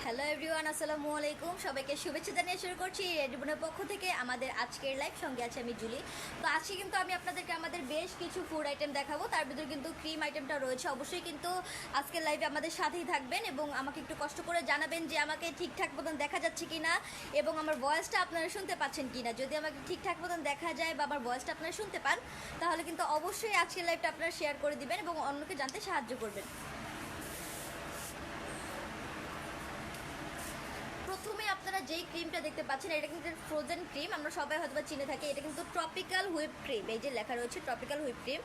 Hello everyone, আসসালামু আলাইকুম। সবাইকে শুভেচ্ছা জানিয়ে শুরু করছি রেডিবনের পক্ষ থেকে আমাদের আজকের লাইভ। সঙ্গে আছে আমি জুলি। তো আজকে কিন্তু আমি আপনাদেরকে আমাদের বেশ কিছু ফুড আইটেম দেখাবো, তার ভিতরে কিন্তু ক্রিম আইটেমটা রয়েছে। অবশ্যই কিন্তু আজকের লাইভে আমাদের সাথেই থাকবেন এবং আমাকে একটু কষ্ট করে জানাবেন যে আমাকে ঠিকঠাক মতন দেখা যাচ্ছে কিনা এবং আমার ভয়েসটা আপনারা শুনতে পাচ্ছেন কিনা। যদি আমাকে ঠিকঠাক মতন দেখা যায় বা আমার ভয়েসটা আপনারা শুনতে পান, তাহলে কিন্তু অবশ্যই আজকের লাইভটা আপনারা শেয়ার করে দিবেন এবং অন্যকে জানতে সাহায্য করবেন। প্রথমে আপনারা যেই ক্রিমটা দেখতে পাচ্ছেন, এটা কিন্তু ফ্রোজেন ক্রিম, আমরা সবাই হয়তো চিনে থাকি। এটা কিন্তু ট্রপিক্যাল হুইপ ক্রিম, এই যে লেখা রয়েছে ট্রপিক্যাল হুইপ ক্রিম।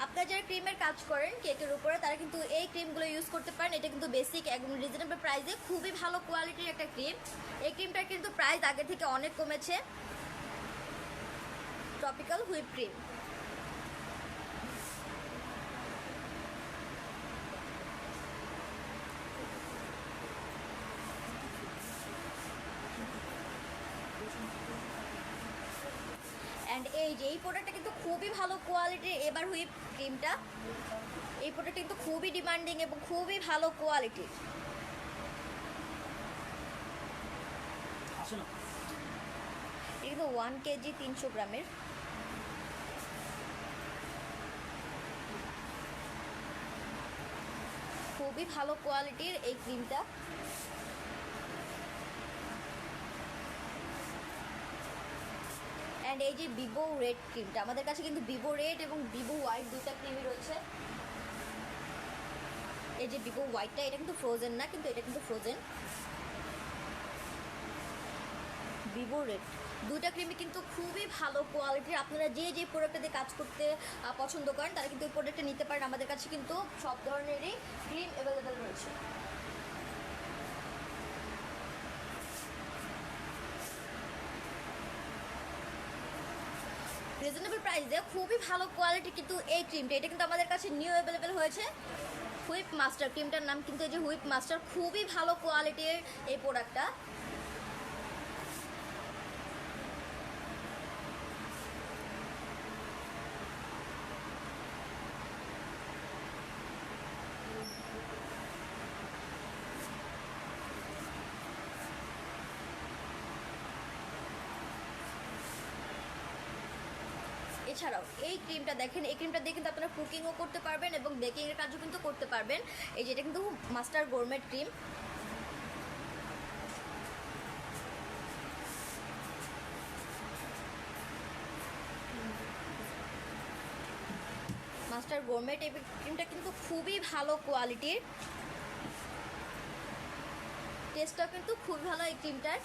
আপনারা যারা ক্রিমের কাজ করেন কেকের উপরে, তারা কিন্তু এই ক্রিমগুলো ইউজ করতে পারেন। এটা কিন্তু বেসিক একদম রিজনেবল প্রাইসে খুবই ভালো কোয়ালিটির একটা ক্রিম। এই ক্রিমটার কিন্তু প্রাইস আগে থেকে অনেক কমেছে। Tropical whip cream. অ্যান্ড এই প্রোডাক্টটা কিন্তু খুবই ভালো কোয়ালিটির। এবার হুইপ ক্রিমটা, এই প্রোডাক্টটা কিন্তু খুবই ডিমান্ডিং এবং খুবই ভালো কোয়ালিটির। এটা কিন্তু 1 কেজি 300 গ্রামের। খুবই ভালো কোয়ালিটির এই ক্রিমটা। অ্যান্ড এই যে ভিভো রেড ক্রিমটা, আমাদের কাছে কিন্তু ভিভো রেড এবং ভিভো হোয়াইট দুইটা ক্রিমই রয়েছে। এই যে ভিভো হোয়াইটটা, এটা কিন্তু ফ্রোজেন না, কিন্তু এটা কিন্তু ফ্রোজেন। ভিভো রেড দুইটা ক্রিমই কিন্তু খুবই ভালো কোয়ালিটির। আপনারা যে প্রোডাক্টটা দিয়ে কাজ করতে পছন্দ করেন, তারা কিন্তু এই প্রোডাক্টটা নিতে পারেন। আমাদের কাছে কিন্তু সব ধরনেরই ক্রিম অ্যাভেলেবেল রয়েছে। রিজনেবল প্রাইসে খুবই ভালো কোয়ালিটি কিন্তু এই ক্রিমটা, এটা কিন্তু আমাদের কাছে নিউ অ্যাভেলেবেল হয়েছে। হুইপ মাস্টার ক্রিমটার নাম কিন্তু এই যে হুইপ মাস্টার, খুবই ভালো কোয়ালিটির এই প্রোডাক্টটা। এছাড়াও এই ক্রিমটা দেখেন, এই ক্রিমটা দিয়ে কিন্তু আপনারা কুকিংও করতে পারবেন এবং বেকিংয়ের কাজও কিন্তু করতে পারবেন। এই যে এটা কিন্তু মাস্টার গোরমেট ক্রিম। মাস্টার গোরমেট এই ক্রিমটা কিন্তু খুবই ভালো কোয়ালিটির, টেস্টটাও কিন্তু খুবই ভালো এই ক্রিমটার।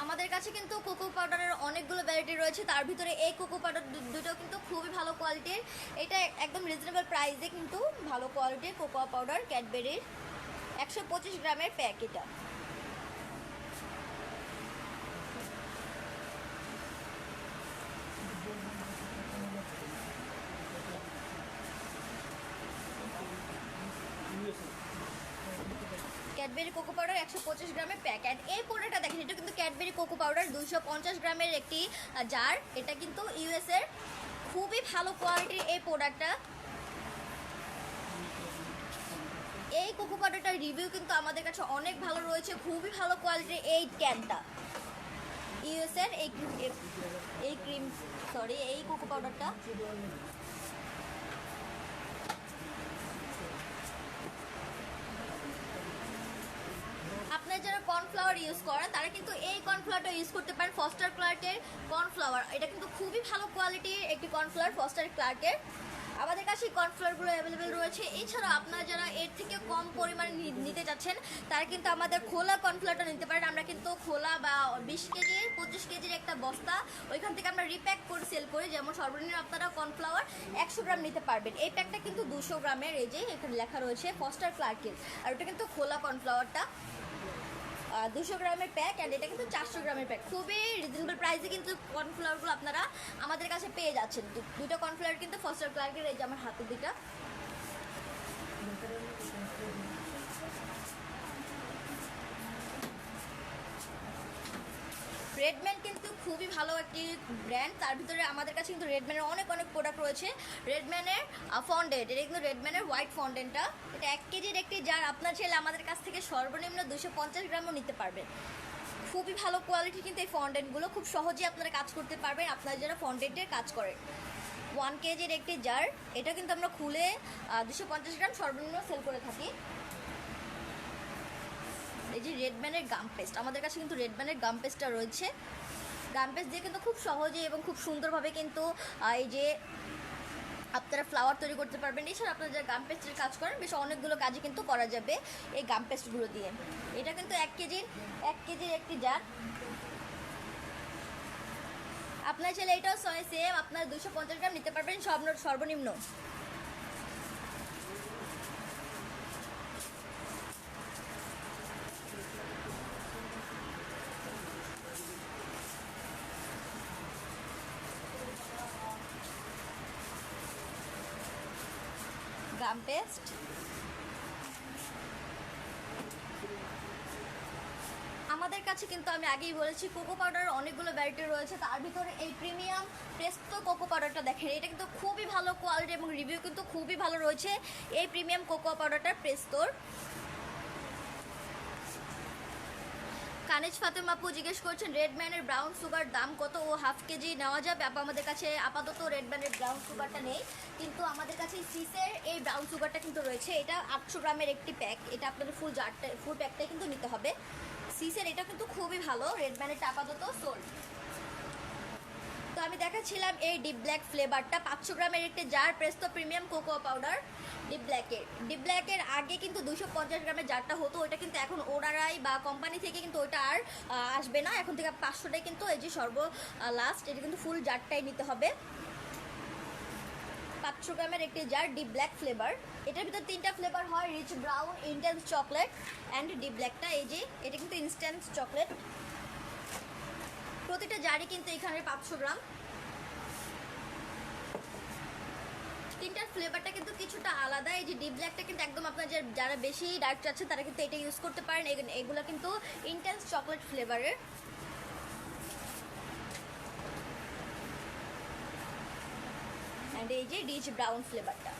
আমাদের কাছে কিন্তু কোকো পাউডারের অনেকগুলো ভ্যারাইটি রয়েছে, তার ভিতরে এই কোকো পাউডার দুটো কিন্তু খুবই ভালো কোয়ালিটির। এটা একদম রিজনেবল প্রাইসে কিন্তু ভালো কোয়ালিটির কোকো পাউডার ক্যাডবেরির 125 গ্রামের প্যাক। এটা ক্যাডবেরি কোকো পাউডার 125 গ্রামের প্যাক। অ্যান্ড এই প্রোডাক্টটা দেখেন, এটা কিন্তু ক্যাডবেরি কোকো পাউডার 250 গ্রামের একটি জার। এটা কিন্তু ইউএস এর খুবই ভালো কোয়ালিটির এই প্রোডাক্টটা। এই কোকো পাউডারটার রিভিউ কিন্তু আমাদের কাছে অনেক ভালো রয়েছে, খুবই ভালো কোয়ালিটির এই ক্যানটা। ইউএস এর এই ক্রিম, সরি, এই কোকো পাউডারটা। আপনারা যারা কর্নফ্লাওয়ার ইউজ করেন, তারা কিন্তু এই কর্নফ্লাওয়ারটা ইউজ করতে পারেন, ফস্টার ক্লার্কের কর্নফ্লাওয়ার। এটা কিন্তু খুবই ভালো কোয়ালিটির একটি কর্নফ্লাওয়ার, ফস্টার ক্লার্কের। আমাদের কাছে এই কর্নফ্লাওয়ারগুলো অ্যাভেলেবেল রয়েছে। এছাড়াও আপনারা যারা এর থেকে কম পরিমাণে নিতে চাচ্ছেন, তারা কিন্তু আমাদের খোলা কর্নফ্লাওয়ারটা নিতে পারেন। আমরা কিন্তু খোলা বা 20 কেজির 25 কেজির একটা বস্তা, ওইখান থেকে আমরা রিপ্যাক করে সেল করি। যেমন সর্বনিম্ন আপনারা কর্নফ্লাওয়ার 100 গ্রাম নিতে পারবেন। এই প্যাকটা কিন্তু 200 গ্রামের, এই যে এখানে লেখা রয়েছে ফস্টার ক্লার্কের। আর ওটা কিন্তু খোলা কর্নফ্লাওয়ারটা 200 গ্রামের প্যাক। অ্যান্ড এটা কিন্তু 400 গ্রামের প্যাক। খুবই রিজনেবল প্রাইসে কিন্তু কর্নফ্লাওয়ারগুলো আপনারা আমাদের কাছে পেয়ে যাচ্ছেন। দুটো কর্নফ্লাওয়ার কিন্তু ফস্টার ক্লার্কের, এই যে আমার হাতে দুটা। রেডম্যান কিন্তু খুবই ভালো একটি ব্র্যান্ড, তার ভিতরে আমাদের কাছে কিন্তু রেডম্যানের অনেক অনেক প্রোডাক্ট রয়েছে। রেডম্যানের ফন্ডেন্ট, এটা কিন্তু রেডম্যানের হোয়াইট ফন্ডেন্টটা, এটা 1 কেজির একটি জার, আপনার ছেলে আমাদের কাছ থেকে সর্বনিম্ন 250 গ্রামও নিতে পারবেন। খুবই ভালো কোয়ালিটি কিন্তু এই ফন্ডেন্টগুলো, খুব সহজেই আপনারা কাজ করতে পারবেন আপনারা যারা ফন্ডেন্টের কাজ করেন। 1 কেজির একটি জার, এটা কিন্তু আমরা খুলে 250 গ্রাম সর্বনিম্ন সেল করে থাকি। এই যে রেডম্যানের গাম পেস্ট, আমাদের কাছে কিন্তু রেডম্যানের গাম পেস্টটা রয়েছে। গাম পেস্ট দিয়ে কিন্তু খুব সহজে এবং খুব সুন্দরভাবে কিন্তু এই যে আপনারা ফ্লাওয়ার তৈরি করতে পারবেন। এছাড়া আপনারা যারা গাম পেস্টের কাজ করেন বেশ অনেকগুলো কাজই কিন্তু করা যাবে এই গাম পেস্টগুলো দিয়ে। এটা কিন্তু 1 কেজির একটি জার, আপনার ছেলে এটাও সেম আপনার 250 গ্রাম নিতে পারবেন সর্বনিম্ন। গাম পেস্ট, আমাদের কাছে কিন্তু আমি আগেই বলেছি কোকো পাউডারের অনেকগুলো ভ্যারাইটি রয়েছে, তার ভিতরে এই প্রিমিয়াম প্রেস্তো কোকো পাউডারটা দেখেন, এটা কিন্তু খুবই ভালো কোয়ালিটি এবং রিভিউ কিন্তু খুবই ভালো রয়েছে এই প্রিমিয়াম কোকো পাউডারটা প্রেস্তোর। কানিজ ফাতেমা আপু জিজ্ঞেস করছেন রেডম্যানের ব্রাউন সুগার দাম কত ও হাফ কেজি নেওয়া যাবে? আপু আমাদের কাছে আপাতত রেডম্যানের ব্রাউন সুগারটা নেই, কিন্তু আমাদের কাছে সিসের এই ব্রাউন সুগারটা কিন্তু রয়েছে। এটা 800 গ্রামের একটি প্যাক, এটা আপনাদের ফুল প্যাকটাই কিন্তু নিতে হবে। সিসের এটা কিন্তু খুবই ভালো, রেডম্যানের আপাতত সোল্ড। তো আমি দেখাচ্ছিলাম এই ডিপ ব্ল্যাক ফ্লেভারটা 500 গ্রামের একটি jar Presto premium cocoa powder deep ব্ল্যাকের আগে কিন্তু 250 গ্রামের জারটা হতো, ওইটা কিন্তু এখন ওরারাই বা কোম্পানি থেকে কিন্তু ওইটা আর আসবে না, এখন থেকে 500টাই কিন্তু এই যে লাস্ট, এটা কিন্তু ফুল জারটাই নিতে হবে। 500 গ্রামের একটি জার ডিপ ব্ল্যাক ফ্লেভার, এটার ভিতর 3টা ফ্লেভার হয়, rich brown, intense chocolate and deep ব্ল্যাকটা। এই যে এটা কিন্তু ইনস্ট্যান্ট চকলেট, প্রতিটা জারই কিন্তু এখানে 500 গ্রাম। 3টার ফ্লেভারটা কিন্তু কিছুটা আলাদা। এই যে ডিপ ব্ল্যাকটা কিন্তু একদম আপনার যারা বেশি ডার্ক চাচ্ছেন তারা কিন্তু এটা ইউজ করতে পারেন, এগুলো কিন্তু ইন্টেন্স চকলেট ফ্লেভারের। অ্যান্ড এই যে রিচ ব্রাউন ফ্লেভারটা,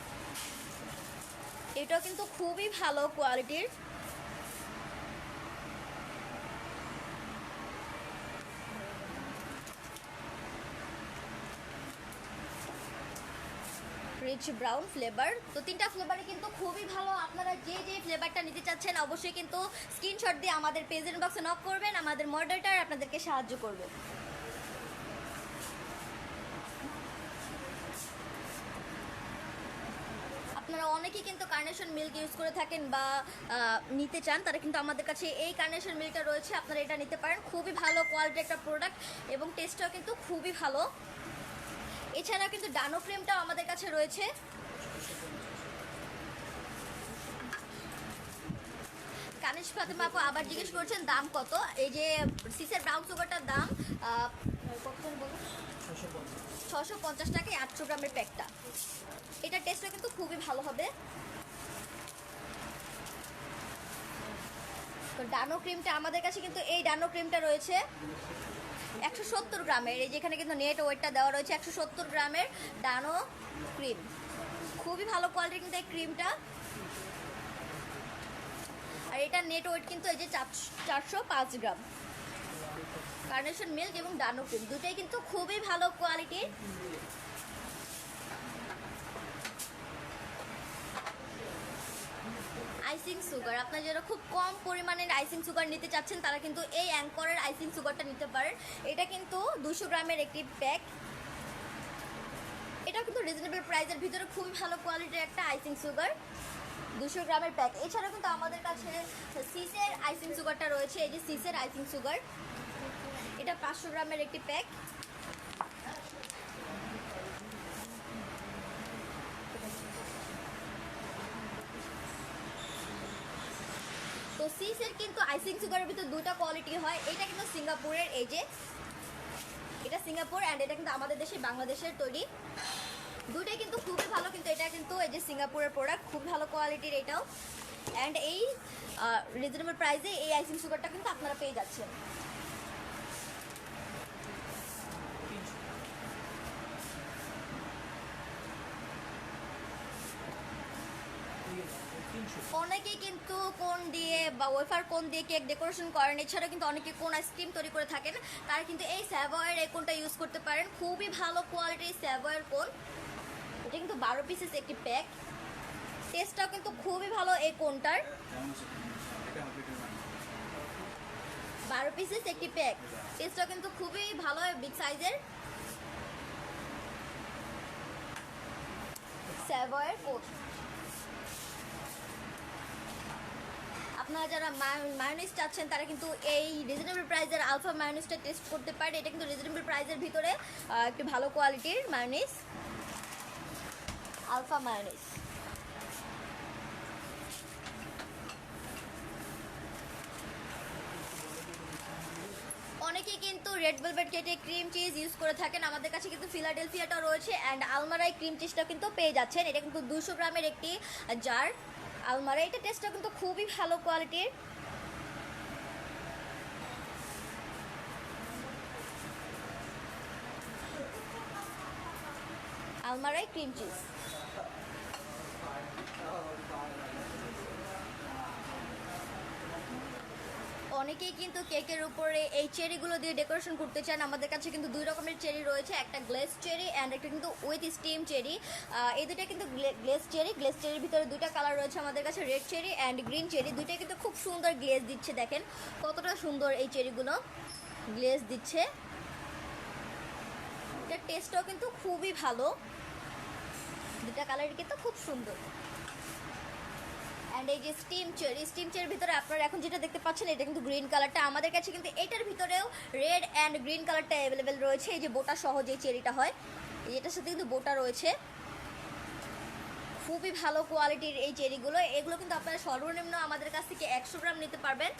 এটাও কিন্তু খুবই ভালো কোয়ালিটির। রিচ ব্রাউন ফ্লেভার, তো 3টা ফ্লেভারই কিন্তু খুবই ভালো। আপনারা যে ফ্লেভারটা নিতে চাচ্ছেন অবশ্যই কিন্তু স্ক্রিনশট দিয়ে আমাদের পেজের বক্সে নক করবেন, আমাদের মডারেটর আপনাদেরকে সাহায্য করবে। আপনারা অনেকেই কিন্তু কার্নেশন মিল্ক ইউজ করে থাকেন বা নিতে চান, তারা কিন্তু আমাদের কাছে এই কার্নেশন মিল্কটা রয়েছে, আপনারা এটা নিতে পারেন। খুবই ভালো কোয়ালিটির একটা প্রোডাক্ট এবং টেস্টটাও কিন্তু খুবই ভালো। এছাড়া কিন্তু ডানো ক্রিমটাও আমাদের কাছে রয়েছে। কানিজ ফাতেমা আপু আবার জিজ্ঞেস করছেন দাম কত। এই যে সিসের ব্রাউন সুগারটার দাম 650 টাকায় 800 গ্রামের প্যাকটা, এটা টেস্টটা কিন্তু খুবই ভালো হবে। তো ডানো ক্রিমটা আমাদের কাছে কিন্তু এই ডানো ক্রিমটা রয়েছে 170 গ্রামের, এই যেখানে কিন্তু নেট ওয়েটটা দেওয়া রয়েছে 170 গ্রামের ডানো ক্রিম, খুবই ভালো কোয়ালিটির কিন্তু এই ক্রিমটা। আর এটা নেট ওয়েট কিন্তু এই যে 405 গ্রাম। কার্নেশন মিল্ক এবং ডানো ক্রিম দুটোই কিন্তু খুবই ভালো কোয়ালিটির। আইসিং সুগার, আপনারা যারা খুব কম পরিমাণের আইসিং সুগার নিতে চাচ্ছেন তারা কিন্তু এই অ্যাঙ্করের আইসিং সুগারটা নিতে পারেন। এটা কিন্তু 200 গ্রামের একটি প্যাক, এটা কিন্তু রিজনেবল প্রাইসের ভিতরে খুবই ভালো কোয়ালিটির একটা আইসিং সুগার, 200 গ্রামের প্যাক। এছাড়া কিন্তু আমাদের কাছে সিসের আইসিং সুগারটা রয়েছে, এই যে সিসের আইসিং সুগার, এটা 500 গ্রামের একটি প্যাক। তো সিসের কিন্তু আইসিং সুগারের ভিতরে 2টা কোয়ালিটি হয়, এটা কিন্তু সিঙ্গাপুরের, এই যে এটা সিঙ্গাপুর অ্যান্ড এটা কিন্তু আমাদের দেশে বাংলাদেশের তৈরি, দুটোই কিন্তু খুবই ভালো। কিন্তু এটা কিন্তু এই যে সিঙ্গাপুরের প্রোডাক্ট, খুব ভালো কোয়ালিটির এটাও, অ্যান্ড এই রিজনেবল প্রাইসে এই আইসিং সুগারটা কিন্তু আপনারা পেয়ে যাচ্ছেন। অনেকেই কিন্তু কোন দিয়ে বা ওয়েফার কোন দিয়ে কেক ডেকোরেশন করেন, এছাড়া কিন্তু অনেকে কোন আইসক্রিম তৈরি করে থাকেন, তারা কিন্তু এই স্যাভয়ের এই কোনটা ইউজ করতে পারেন। খুবই ভালো কোয়ালিটির স্যাভয়ের কোন, এটা কিন্তু 12 পিসেস একটি প্যাক। টেস্টটাও কিন্তু খুবই ভালো এই কোনটার। 12 পিসেস একটি প্যাক, টেস্টটাও কিন্তু খুবই ভালো, বিগ সাইজের স্যাভয়ের কোন। আপনারা যারা মায়োনিজ চাচ্ছেন তারা কিন্তু এই রিজনেবল প্রাইসের আলফা মায়োনিজটা টেস্ট করতে পারেন। এটা কিন্তু রিজনেবল প্রাইসের ভিতরে একটি ভালো কোয়ালিটির মায়োনিজ, আলফা মায়োনিজ। অনেকেই কিন্তু রেড ভেলভেট কেটে ক্রিম চিজ ইউজ করে থাকেন, আমাদের কাছে কিন্তু ফিলাডেলফিয়াটা রয়েছে অ্যান্ড আলমারাই ক্রিম চিজটা কিন্তু পেয়ে যাচ্ছেন। এটা কিন্তু 200 গ্রামের একটি জার আলমারা। এটা টেস্টটা কিন্তু খুবই ভালো কোয়ালিটির। Almarai cream cheese. অনেকেই কিন্তু কেকের উপরে এই চেরিগুলো দিয়ে ডেকোরেশন করতে চান। আমাদের কাছে কিন্তু 2 রকমের চেরি রয়েছে, একটা গ্লেস চেরি অ্যান্ড একটা কিন্তু উইথ স্টিম চেরি। এই দুটা কিন্তু গ্লেস চেরি। গ্লেস চেরির ভিতরে 2টা কালার রয়েছে আমাদের কাছে, red cherry and green cherry. দুইটাই কিন্তু খুব সুন্দর গ্লেজ দিচ্ছে, দেখেন কতটা সুন্দর এই চেরিগুলো গ্লেজ দিচ্ছে। এটার টেস্টটাও কিন্তু খুবই ভালো, দুটা কালারই কিন্তু খুব সুন্দর। অ্যান্ড এই যে স্টিম চেরির ভিতরে আপনারা এখন যেটা দেখতে পাচ্ছেন এটা কিন্তু গ্রিন কালারটা। আমাদের কাছে কিন্তু এটার ভিতরেও রেড অ্যান্ড গ্রিন কালারটা অ্যাভেলেবেল রয়েছে। এই যে বোটা সহ যে চেরিটা হয়, এটার সাথে কিন্তু বোটা রয়েছে। খুবই ভালো কোয়ালিটির এই চেরিগুলো। এগুলো কিন্তু আপনারা সর্বনিম্ন আমাদের কাছ থেকে 100 গ্রাম নিতে পারবেন।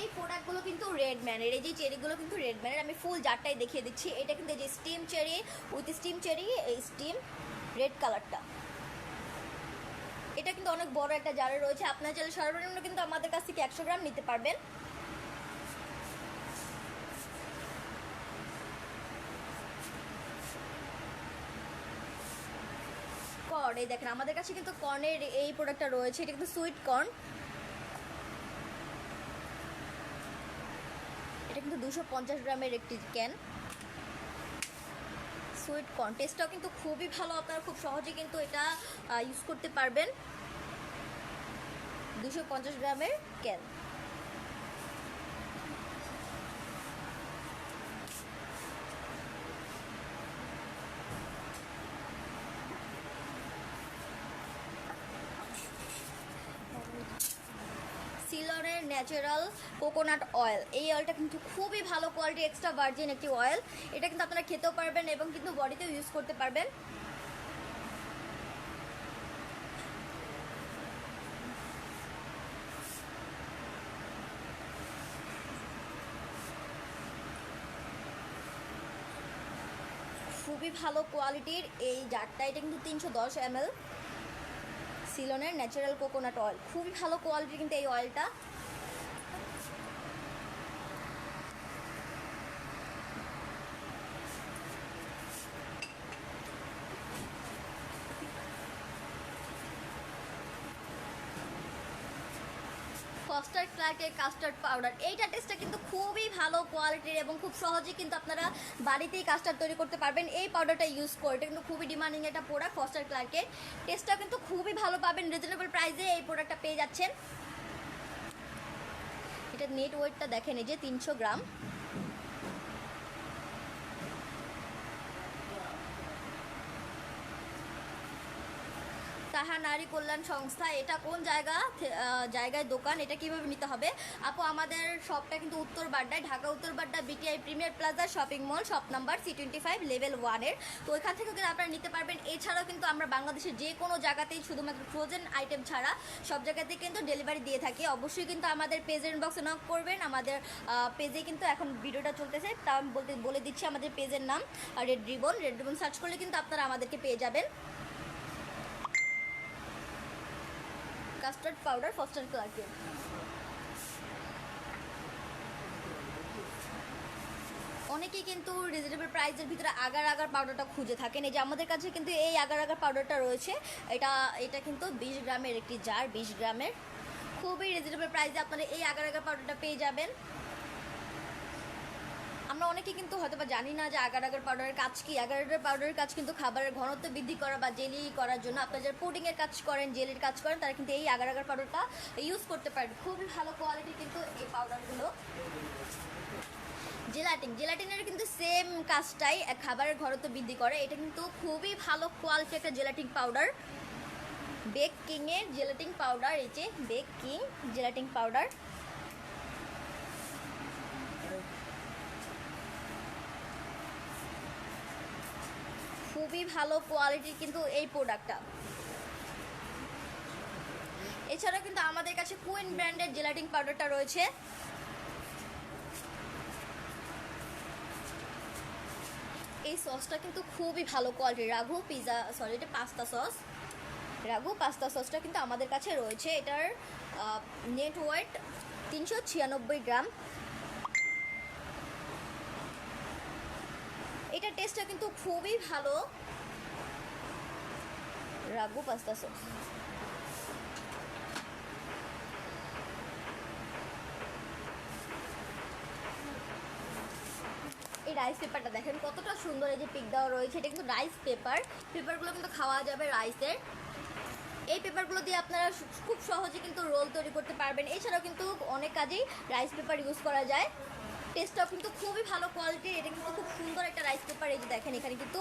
এই প্রোডাক্টগুলো কিন্তু রেড ম্যানের, এই যে চেরিগুলো কিন্তু রেড ম্যানের। আমি ফুল জারটাই দেখিয়ে দিচ্ছি। এটা কিন্তু এই যে steam cherry, with steam cherry, এই স্টিম রেড কালারটা। এটা কিন্তু অনেক বড় একটা জারে রয়েছে। আপনার চাইলে সর্বনিম্ন কিন্তু আমাদের কাছ থেকে 100 গ্রাম নিতে পারবেন। কর্ন, এই দেখেন আমাদের কাছে কিন্তু কর্নের এই প্রোডাক্টটা রয়েছে। এটা কিন্তু সুইট কর্ন। এটা কিন্তু 250 গ্রামের একটি ক্যান সুইট কর্ন। টেস্টটাও কিন্তু খুবই ভালো, আপনারা খুব সহজে কিন্তু এটা ইউজ করতে পারবেন। 250 গ্রামের ক্যান। সিলনের ন্যাচারাল কোকোনাট অয়েল, এই অয়েলটা কিন্তু খুবই ভালো কোয়ালিটি, এক্সট্রা ভার্জিন একটি অয়েল। এটা কিন্তু আপনারা খেতেও পারবেন এবং কিন্তু বডিতেও ইউজ করতে পারবেন। খুবই ভালো কোয়ালিটির এই জারটা। এটা কিন্তু 310 ml সিলনের ন্যাচারাল কোকোনাট অয়েল। খুবই ভালো কোয়ালিটির কিন্তু এই অয়েলটা। ফস্টার ক্লার্কের কাস্টার্ড পাউডার, এইটা টেস্টটা কিন্তু খুবই ভালো কোয়ালিটির এবং খুব সহজেই কিন্তু আপনারা বাড়িতেই কাস্টার্ড তৈরি করতে পারবেন এই পাউডারটা ইউজ করে। এটা কিন্তু খুবই ডিমান্ডিং একটা প্রোডাক্ট ফস্টার ক্লার্কের। টেস্টটা কিন্তু খুবই ভালো পাবেন, রিজনেবল প্রাইসে এই প্রোডাক্টটা পেয়ে যাচ্ছেন। এটা নেট ওয়েটটা দেখেন, এই যে 300 গ্রাম। তাহা নারী কল্যাণ সংস্থা, এটা কোন জায়গায় দোকান, এটা কিভাবে নিতে হবে? আপু আমাদের শপটা কিন্তু উত্তর বাড্ডায়, Dhaka Uttar Badda BTI premier plaza shopping mall, shop number C25 level 1-এর। তো ওইখান থেকে কিন্তু আপনারা নিতে পারবেন। এছাড়াও কিন্তু আমরা বাংলাদেশের যে কোনো জায়গাতেই, শুধুমাত্র ফ্রোজেন আইটেম ছাড়া সব জায়গাতেই কিন্তু ডেলিভারি দিয়ে থাকি। অবশ্যই কিন্তু আমাদের পেজের ইনবক্সে নক করবেন। আমাদের পেজে কিন্তু এখন ভিডিওটা চলতেছে, তা আমি বলে দিচ্ছি আমাদের পেজের নাম রেড রিবন সার্চ করলে কিন্তু আপনারা আমাদেরকে পেয়ে যাবেন। কাস্টার্ড পাউডার ফস্টার ক্লার্কের। অনেকেই কিন্তু রিজনেবল প্রাইসের ভিতরে আগার আগার পাউডারটা খুঁজে থাকেন। এই যে আমাদের কাছে কিন্তু এই আগার আগার পাউডারটা রয়েছে। এটা এটা কিন্তু 20 গ্রামের একটি জার, 20 গ্রামের, খুবই রিজনেবল প্রাইসে আপনারা এই আগার আগার পাউডারটা পেয়ে যাবেন। আমরা অনেকে কিন্তু হয়তো বা জানি না যে আগার আগার পাউডারের কাজ কি। আগার আগার পাউডারের কাজ কিন্তু খাবারের ঘনত্ব বৃদ্ধি করা বা জেলি করার জন্য। আপনারা যারা পুডিংয়ের কাজ করেন, জেলির কাজ করেন, তারা কিন্তু এই আগার আগার পাউডারটা ইউজ করতে পারেন। খুবই ভালো কোয়ালিটির কিন্তু এই পাউডারগুলো। জেলাটিনের কিন্তু সেম কাজটাই, খাবারের ঘনত্ব বৃদ্ধি করে। এটা কিন্তু খুবই ভালো কোয়ালিটির একটা জেলাটিন পাউডার, বেক কিংয়ের জেলাটিন পাউডার। এই যে বেক কিং জেলাটিন পাউডার, খুবই ভালো কোয়ালিটির কিন্তু এই প্রোডাক্টটা। এছাড়া কিন্তু আমাদের কাছে কুইন ব্র্যান্ডের জেলাটিন পাউডারটা রয়েছে। এই সসটা কিন্তু খুবই ভালো কোয়ালিটির, এটা পাস্তা সস। রাগু পাস্তা সসটা কিন্তু আমাদের কাছে রয়েছে। এটার নেট ওয়েট 396 গ্রাম। এটার টেস্টটা কিন্তু খুবই ভালো। রাগু পাস্তা সস, এই রাইস পেপারটা দেখেন কতটা সুন্দর, এই যে পিক দেওয়া রয়েছে। এটা কিন্তু রাইস পেপারগুলো কিন্তু খাওয়া যাবে রাইসের। এই পেপারগুলো দিয়ে আপনারা খুব সহজে কিন্তু রোল তৈরি করতে পারবেন। এছাড়াও কিন্তু অনেক কাজেই রাইস পেপার ইউজ করা যায়। টেস্টটাও কিন্তু খুবই ভালো কোয়ালিটির। এটা কিন্তু খুব সুন্দর একটা রাইস পেপার। এই যে দেখেন এখানে কিন্তু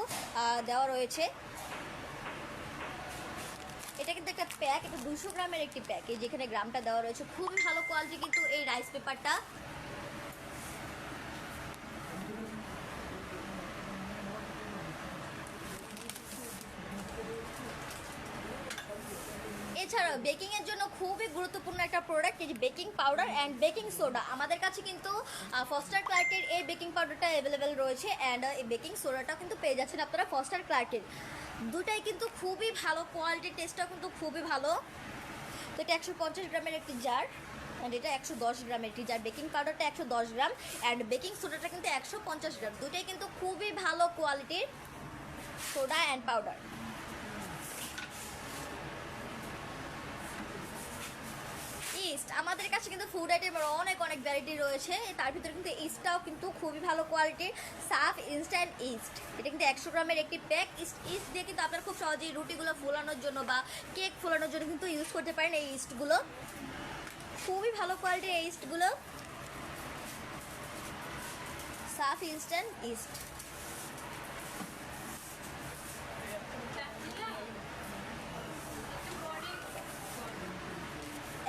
দেওয়া রয়েছে। এটা কিন্তু একটা প্যাক, এটা 200 গ্রামের একটি প্যাক। এই যেখানে গ্রামটা দেওয়া রয়েছে, খুবই ভালো কোয়ালিটি কিন্তু এই রাইস পেপারটা। এছাড়াও বেকিংয়ের জন্য খুবই গুরুত্বপূর্ণ একটা প্রোডাক্ট, এই যে baking powder and baking soda. আমাদের কাছে কিন্তু ফস্টার ক্লার্কের এই বেকিং পাউডারটা অ্যাভেলেবেল রয়েছে, অ্যান্ড এই বেকিং সোডাটা কিন্তু পেয়ে যাচ্ছেন আপনারা ফস্টার ক্লার্কের। দুটাই কিন্তু খুবই ভালো কোয়ালিটির, টেস্টটাও কিন্তু খুবই ভালো। তো এটা 150 গ্রামের একটি জার, অ্যান্ড এটা 110 গ্রামের একটি জার। বেকিং পাউডারটা 110 গ্রাম অ্যান্ড বেকিং সোডাটা কিন্তু 150 গ্রাম। দুটাই কিন্তু খুবই ভালো কোয়ালিটির সোডা অ্যান্ড পাউডার। ইস্ট, আমাদের কাছে কিন্তু ফুড আইটেমের অনেক ভ্যারাইটি রয়েছে। তার ভিতরে কিন্তু ইস্টটাও কিন্তু খুবই ভালো কোয়ালিটির, সাফ ইনস্ট্যান্ট ইস্ট। এটা কিন্তু 100 গ্রামের একটি প্যাক। ইস্ট দিয়ে কিন্তু আপনারা খুব সহজেই রুটিগুলো ফোলানোর জন্য বা কেক ফোলানোর জন্য কিন্তু ইউজ করতে পারেন এই ইস্টগুলো। খুবই ভালো কোয়ালিটির এই ইস্টগুলো, সাফ ইনস্ট্যান্ট ইস্ট।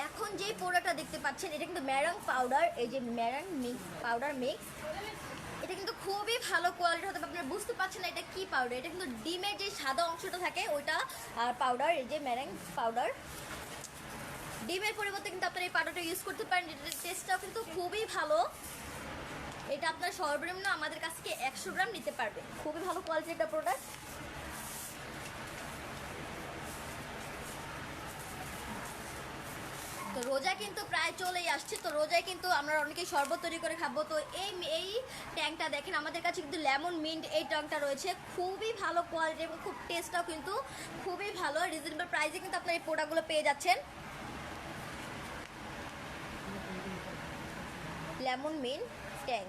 এখন যে প্রোডাক্টটা দেখতে পাচ্ছেন এটা কিন্তু ম্যারাং পাউডার। এই যে ম্যারাং পাউডার মিক্স, এটা কিন্তু খুবই ভালো কোয়ালিটি হতে পারে। আপনারা বুঝতে পারছেন না এটা কি পাউডার। এটা কিন্তু ডিমের যে সাদা অংশটা থাকে ওইটা পাউডার। এই যে ম্যারাং পাউডার, ডিমের পরিবর্তে কিন্তু আপনারা এই পাউডারটা ইউজ করতে পারেন। এটার টেস্টটাও কিন্তু খুবই ভালো। এটা আপনার সর্বনিম্ন আমাদের কাছ থেকে 100 গ্রাম নিতে পারবে। খুবই ভালো কোয়ালিটির একটা প্রোডাক্ট। তো রোজা কিন্তু প্রায় চলেই আসছে। তো রোজায় কিন্তু আমরা অনেকেই শরবত তৈরি করে খাবো। তো এই ট্যাংটা দেখেন আমাদের কাছে কিন্তু লেমন মিন্ট এই ট্যাংটা রয়েছে, খুবই ভালো কোয়ালিটি এবং খুব টেস্টটাও কিন্তু খুবই ভালো। রিজনেবল প্রাইসে কিন্তু আপনার এই প্রোডাক্টগুলো পেয়ে যাচ্ছেন। লেমন মিন্ট ট্যাং,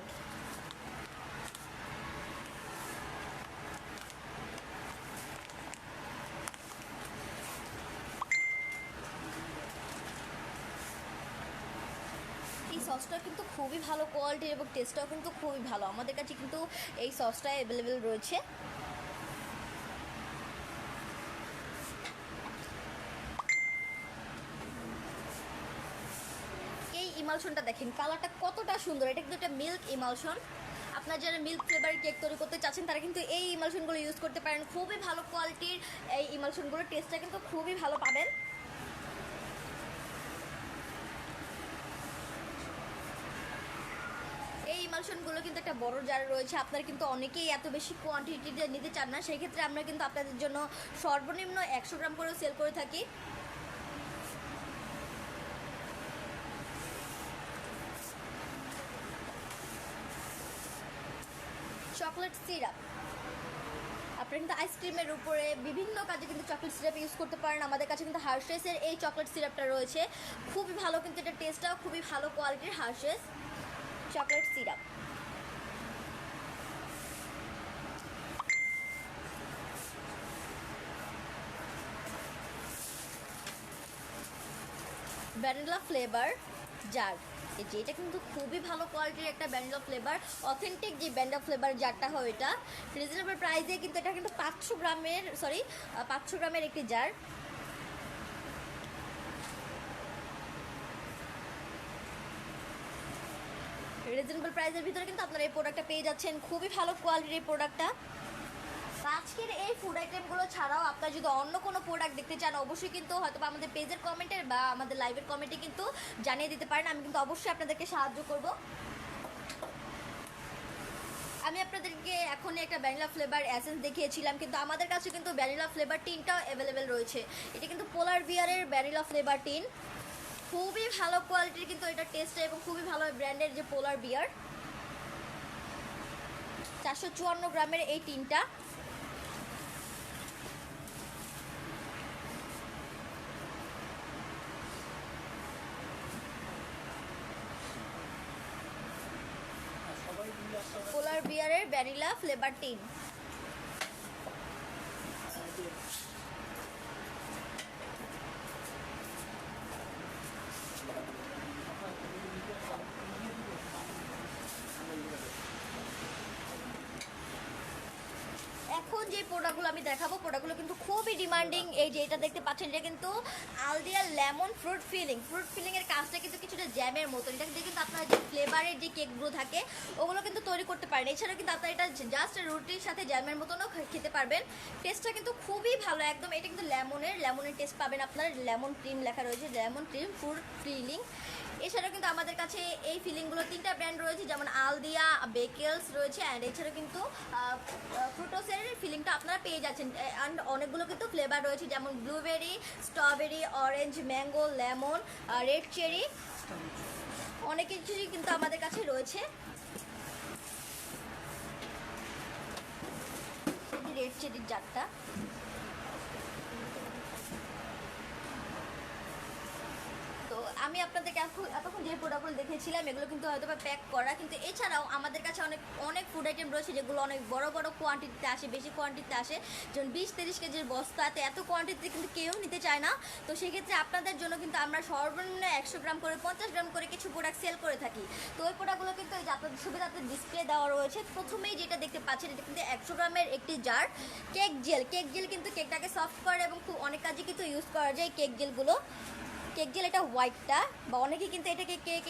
এই সসটা কিন্তু খুবই ভালো কোয়ালিটির এবং টেস্টটাও কিন্তু খুবই ভালো। আমাদের কাছে কিন্তু এই সসটা অ্যাভেলেবেল রয়েছে। এই ইমালশনটা দেখেন কালারটা কতটা সুন্দর। এটা কিন্তু একটা মিল্ক ইমালশন। আপনার যারা মিল্ক ফ্লেভারের কেক তৈরি করতে চাচ্ছেন তারা কিন্তু এই ইমালশনগুলো ইউজ করতে পারেন। খুবই ভালো কোয়ালিটির এই ইমালশনগুলোর টেস্টটা কিন্তু খুবই ভালো পাবেন। এই ইমালশনগুলো কিন্তু একটা বড় জার রয়েছে। আপনারা কিন্তু অনেকেই এত বেশি কোয়ান্টিটিতে নিতে চান না, সেই ক্ষেত্রে আমরা কিন্তু আপনাদের জন্য সর্বনিম্ন 100 গ্রাম করেও সেল করে থাকি। Chocolate syrup. আপনারা কিন্তু আইসক্রিমের উপরে বিভিন্ন কাজে কিন্তু চকলেট সিরাপ ইউজ করতে পারেন। আমাদের কাছে কিন্তু হার্শেসের এই চকলেট সিরাপটা রয়েছে, খুবই ভালো, কিন্তু এটা টেস্টটাও খুবই ভালো কোয়ালিটির Hershey's chocolate syrup. Vanilla flavour jar, যেটা কিন্তু খুবই ভালো কোয়ালিটির একটা ভ্যানিলা ফ্লেভার, অথেন্টিক যে ভ্যানিলা ফ্লেভার জারটা হয় এটা রিজনেবল প্রাইসে, কিন্তু এটা কিন্তু 500 গ্রামের একটি জার। রিজনেবল প্রাইসের ভিতরে কিন্তু আপনারা এই প্রোডাক্টটা পেয়ে যাচ্ছেন, খুবই ভালো কোয়ালিটির এই প্রোডাক্টটা। আজকের এই ফুড আইটেমগুলো ছাড়াও আপনারা যদি অন্য কোনো প্রোডাক্ট দেখতে চান অবশ্যই কিন্তু হয়তো আমাদের পেজের কমেন্টে বা আমাদের লাইভের কমেন্টে কিন্তু জানিয়ে দিতে পারেন, আমি কিন্তু অবশ্যই আপনাদেরকে সাহায্য করব। আমি আপনাদেরকে এখনই একটা ভ্যানিলা ফ্লেভার এসেন্স দেখিয়েছিলাম, কিন্তু আমাদের কাছে কিন্তু ভ্যানিলা ফ্লেভার টিনটাও অ্যাভেলেবেল রয়েছে। এটা কিন্তু পোলার বিয়ারের ভ্যানিলা ফ্লেভার টিন, খুবই ভালো কোয়ালিটির কিন্তু এটা টেস্ট এবং খুবই ভালো ব্র্যান্ডের যে পোলার বিয়ার। 454 গ্রামের এই টিনটা। পোলার বিয়ারের ভ্যানিলা ফ্লেভার টিন। এখন যে প্রোডাক্টগুলো আমি দেখাবো প্রোডাক্টগুলো কিন্তু খুবই ডিমান্ডিং। এই যে এটা দেখতে পাচ্ছেন, এটা কিন্তু আলদিয়া লেমন ফ্রুট ফিলিং এর কাজটা কিন্তু কিছুটা জ্যামের মতো। এটা কিন্তু আপনারা যে ফ্লেভারের যে কেকগুলো থাকে ওগুলো কিন্তু তৈরি করতে পারেন। এছাড়া কিন্তু আপনারা এটা জাস্ট রুটির সাথে জ্যামের মতনও খেতে পারবেন। টেস্টটা কিন্তু খুবই ভালো একদম। এটা কিন্তু লেমনের টেস্ট পাবেন আপনার, লেমন ক্রিম লেখা রয়েছে, লেমন ক্রিম ফ্রুট ফিলিং। এছাড়াও কিন্তু আমাদের কাছে এই ফিলিংগুলো 3টা ব্র্যান্ড রয়েছে, যেমন আলদিয়া, বেকেলস রয়েছে, অ্যান্ড এছাড়াও কিন্তু ফ্রুটোসের ফিলিংটা আপনারা পেয়ে যাচ্ছেন। অ্যান্ড অনেকগুলো কিন্তু ফ্লেভার রয়েছে, যেমন blueberry, strawberry, orange, mango, lemon, red cherry, অনেক কিছুই কিন্তু আমাদের কাছে রয়েছে। রেড চেরির জারটা তো আমি আপনাদেরকে এতক্ষণ যে প্রোডাক্টগুলো দেখেছিলাম এগুলো কিন্তু হয়তো বা প্যাক করা, কিন্তু এছাড়াও আমাদের কাছে অনেক ফুড আইটেম রয়েছে যেগুলো অনেক বড় কোয়ান্টিটিতে আসে, বেশি কোয়ান্টিটিতে আসে, যেমন 20-30 কেজির বস্তাতে এত কোয়ান্টিটিতে কিন্তু কেউ নিতে চায় না। তো সেক্ষেত্রে আপনাদের জন্য কিন্তু আমরা সর্বনিম্ন 100 গ্রাম করে 50 গ্রাম করে কিছু প্রোডাক্ট সেল করে থাকি। তো ওই প্রোডাক্টগুলো কিন্তু এই যে আপনাদের সুবিধাতে ডিসপ্লে দেওয়া রয়েছে। প্রথমেই যেটা দেখতে পাচ্ছেন এটা কিন্তু 100 গ্রামের একটি জার কেক জেল কিন্তু কেকটাকে সফট করে এবং খুব অনেক কাজে কিন্তু ইউজ করা যায় কেক জেল এটা হোয়াইটটা, বা অনেকে কিন্তু এটাকে কেক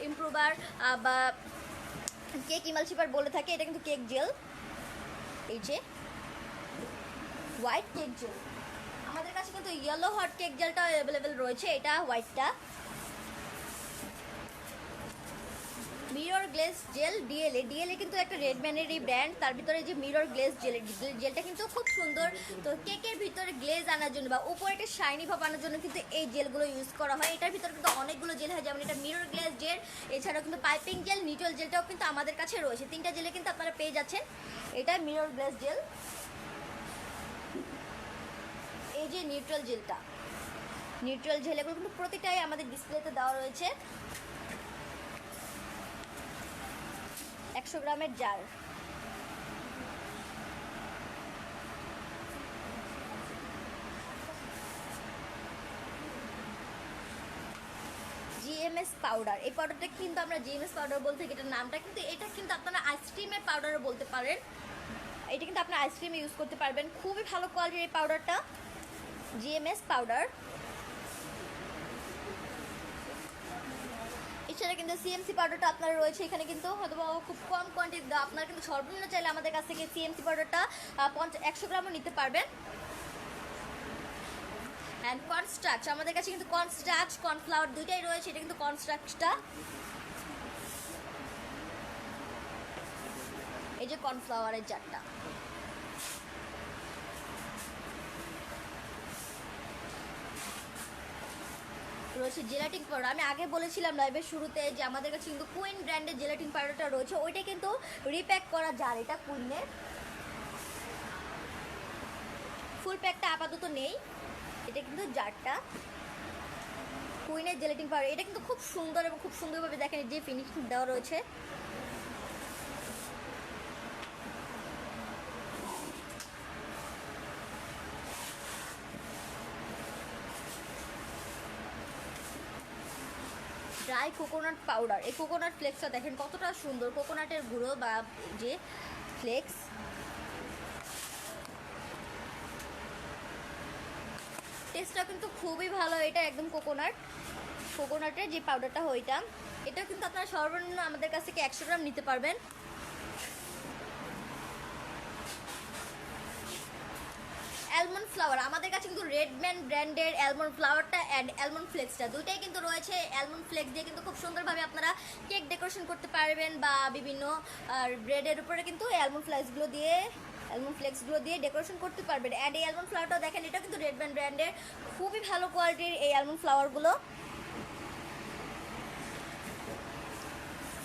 ইমপ্রুভার বা কেক ইমালশিপার বলে থাকে। এটা কিন্তু কেক জেল, এই যে হোয়াইট কেক জেল। আমাদের কাছে কিন্তু ইয়েলো হট কেক জেলটা অ্যাভেলেবেল রয়েছে, এটা হোয়াইটটা। মিরর গ্লেজ জেল ডিএলএ কিন্তু একটা রেডম্যানেরই ব্র্যান্ড, তার ভিতরে যে মিরর গ্লেজ জেলটা কিন্তু খুব সুন্দর। তো কেকের ভিতরে গ্লেজ আনার জন্য বা উপরে একটা শাইনি ভাব আনার জন্য কিন্তু এই জেলগুলো ইউজ করা হয়। এটার ভিতরে কিন্তু অনেকগুলো জেল হয়, যেমন এটা মিরর গ্লেজ জেল, এছাড়াও কিন্তু পাইপিং জেল, নিউট্রাল জেলটাও কিন্তু আমাদের কাছে রয়েছে। 3টা জেলে কিন্তু আপনারা পেয়ে যাচ্ছেন। এটা মিরর গ্লেজ জেল, এই যে নিউট্রাল জেল, এগুলো কিন্তু প্রতিটাই আমাদের ডিসপ্লেতে দেওয়া রয়েছে। 100 গ্রামের জার। জিএমএস পাউডার, এই পাউডারটা কিন্তু আমরা জিএমএস পাউডার বলতে থাকি, এটার নামটা কিন্তু এটা কিন্তু আপনারা আইসক্রিমের পাউডারও বলতে পারেন। এটা কিন্তু আপনারা আইসক্রিমে ইউজ করতে পারবেন, খুবই ভালো কোয়ালিটির এই পাউডারটা জিএমএস পাউডার। এছাড়া কিন্তু সিএমসি পাউডারটা আপনার রয়েছে এখানে, কিন্তু হয়তো খুব কম কোয়ান্টিটি দেওয়া। আপনারা কিন্তু সর্বনিম্ন চাইলে আমাদের কাছ থেকে সিএমসি পাউডারটা 100 গ্রামও নিতে পারবেন। অ্যান্ড কর্নস্টার্চ, আমাদের কাছে কিন্তু কর্নস্টার্চ কর্নফ্লাওয়ার দুইটাই রয়েছে। এটা কিন্তু কর্নস্টার্চটা, এই যে কর্নফ্লাওয়ারের জারটা। রয়েছে জেলাটিন পাউডার। আমি আগে বলেছিলাম লাইভের শুরুতে যে আমাদের কাছে কিন্তু কুইন ব্র্যান্ডের জেলাটিন পাউডারটা রয়েছে, ওইটা কিন্তু রিপ্যাক করা জার, এটা কুইনের ফুল প্যাকটা আপাতত নেই, এটা কিন্তু জারটা কুইনের জেলাটিন পাউডার। এটা কিন্তু খুব সুন্দর এবং খুব সুন্দরভাবে দেখেন যে ফিনিশিং দেওয়া রয়েছে। ড্রাই কোকোনাট পাউডার, এই কোকোনাট ফ্লেক্সটা দেখেন কতটা সুন্দর, কোকোনাটের গুঁড়ো বা যে ফ্লেক্স, টেস্টটা কিন্তু খুবই ভালো। এটা একদম কোকোনাটের যে পাউডারটা ওইটা, এটা কিন্তু আপনারা সর্বনিম্ন আমাদের কাছ থেকে 100 গ্রাম নিতে পারবেন। অ্যালমন্ড ফ্লাওয়ার, আমাদের কাছে কিন্তু রেডম্যান ব্র্যান্ডের অ্যালমন্ড ফ্লাওয়ারটা অ্যান্ড অ্যালমন্ড ফ্লেক্সটা দুইটাই কিন্তু রয়েছে। অ্যালমন্ড ফ্লেক্স দিয়ে কিন্তু খুব সুন্দরভাবে আপনারা কেক ডেকোরেশন করতে পারবেন বা বিভিন্ন ব্রেডের উপরে কিন্তু অ্যালমন্ড ফ্লেক্সগুলো দিয়ে ডেকোরেশন করতে পারবেন। অ্যান্ড এই অ্যালমন্ড ফ্লাওয়ারটাও দেখেন, এটা কিন্তু রেডম্যান ব্র্যান্ডের, খুবই ভালো কোয়ালিটির এই অ্যালমন্ড ফ্লাওয়ারগুলো,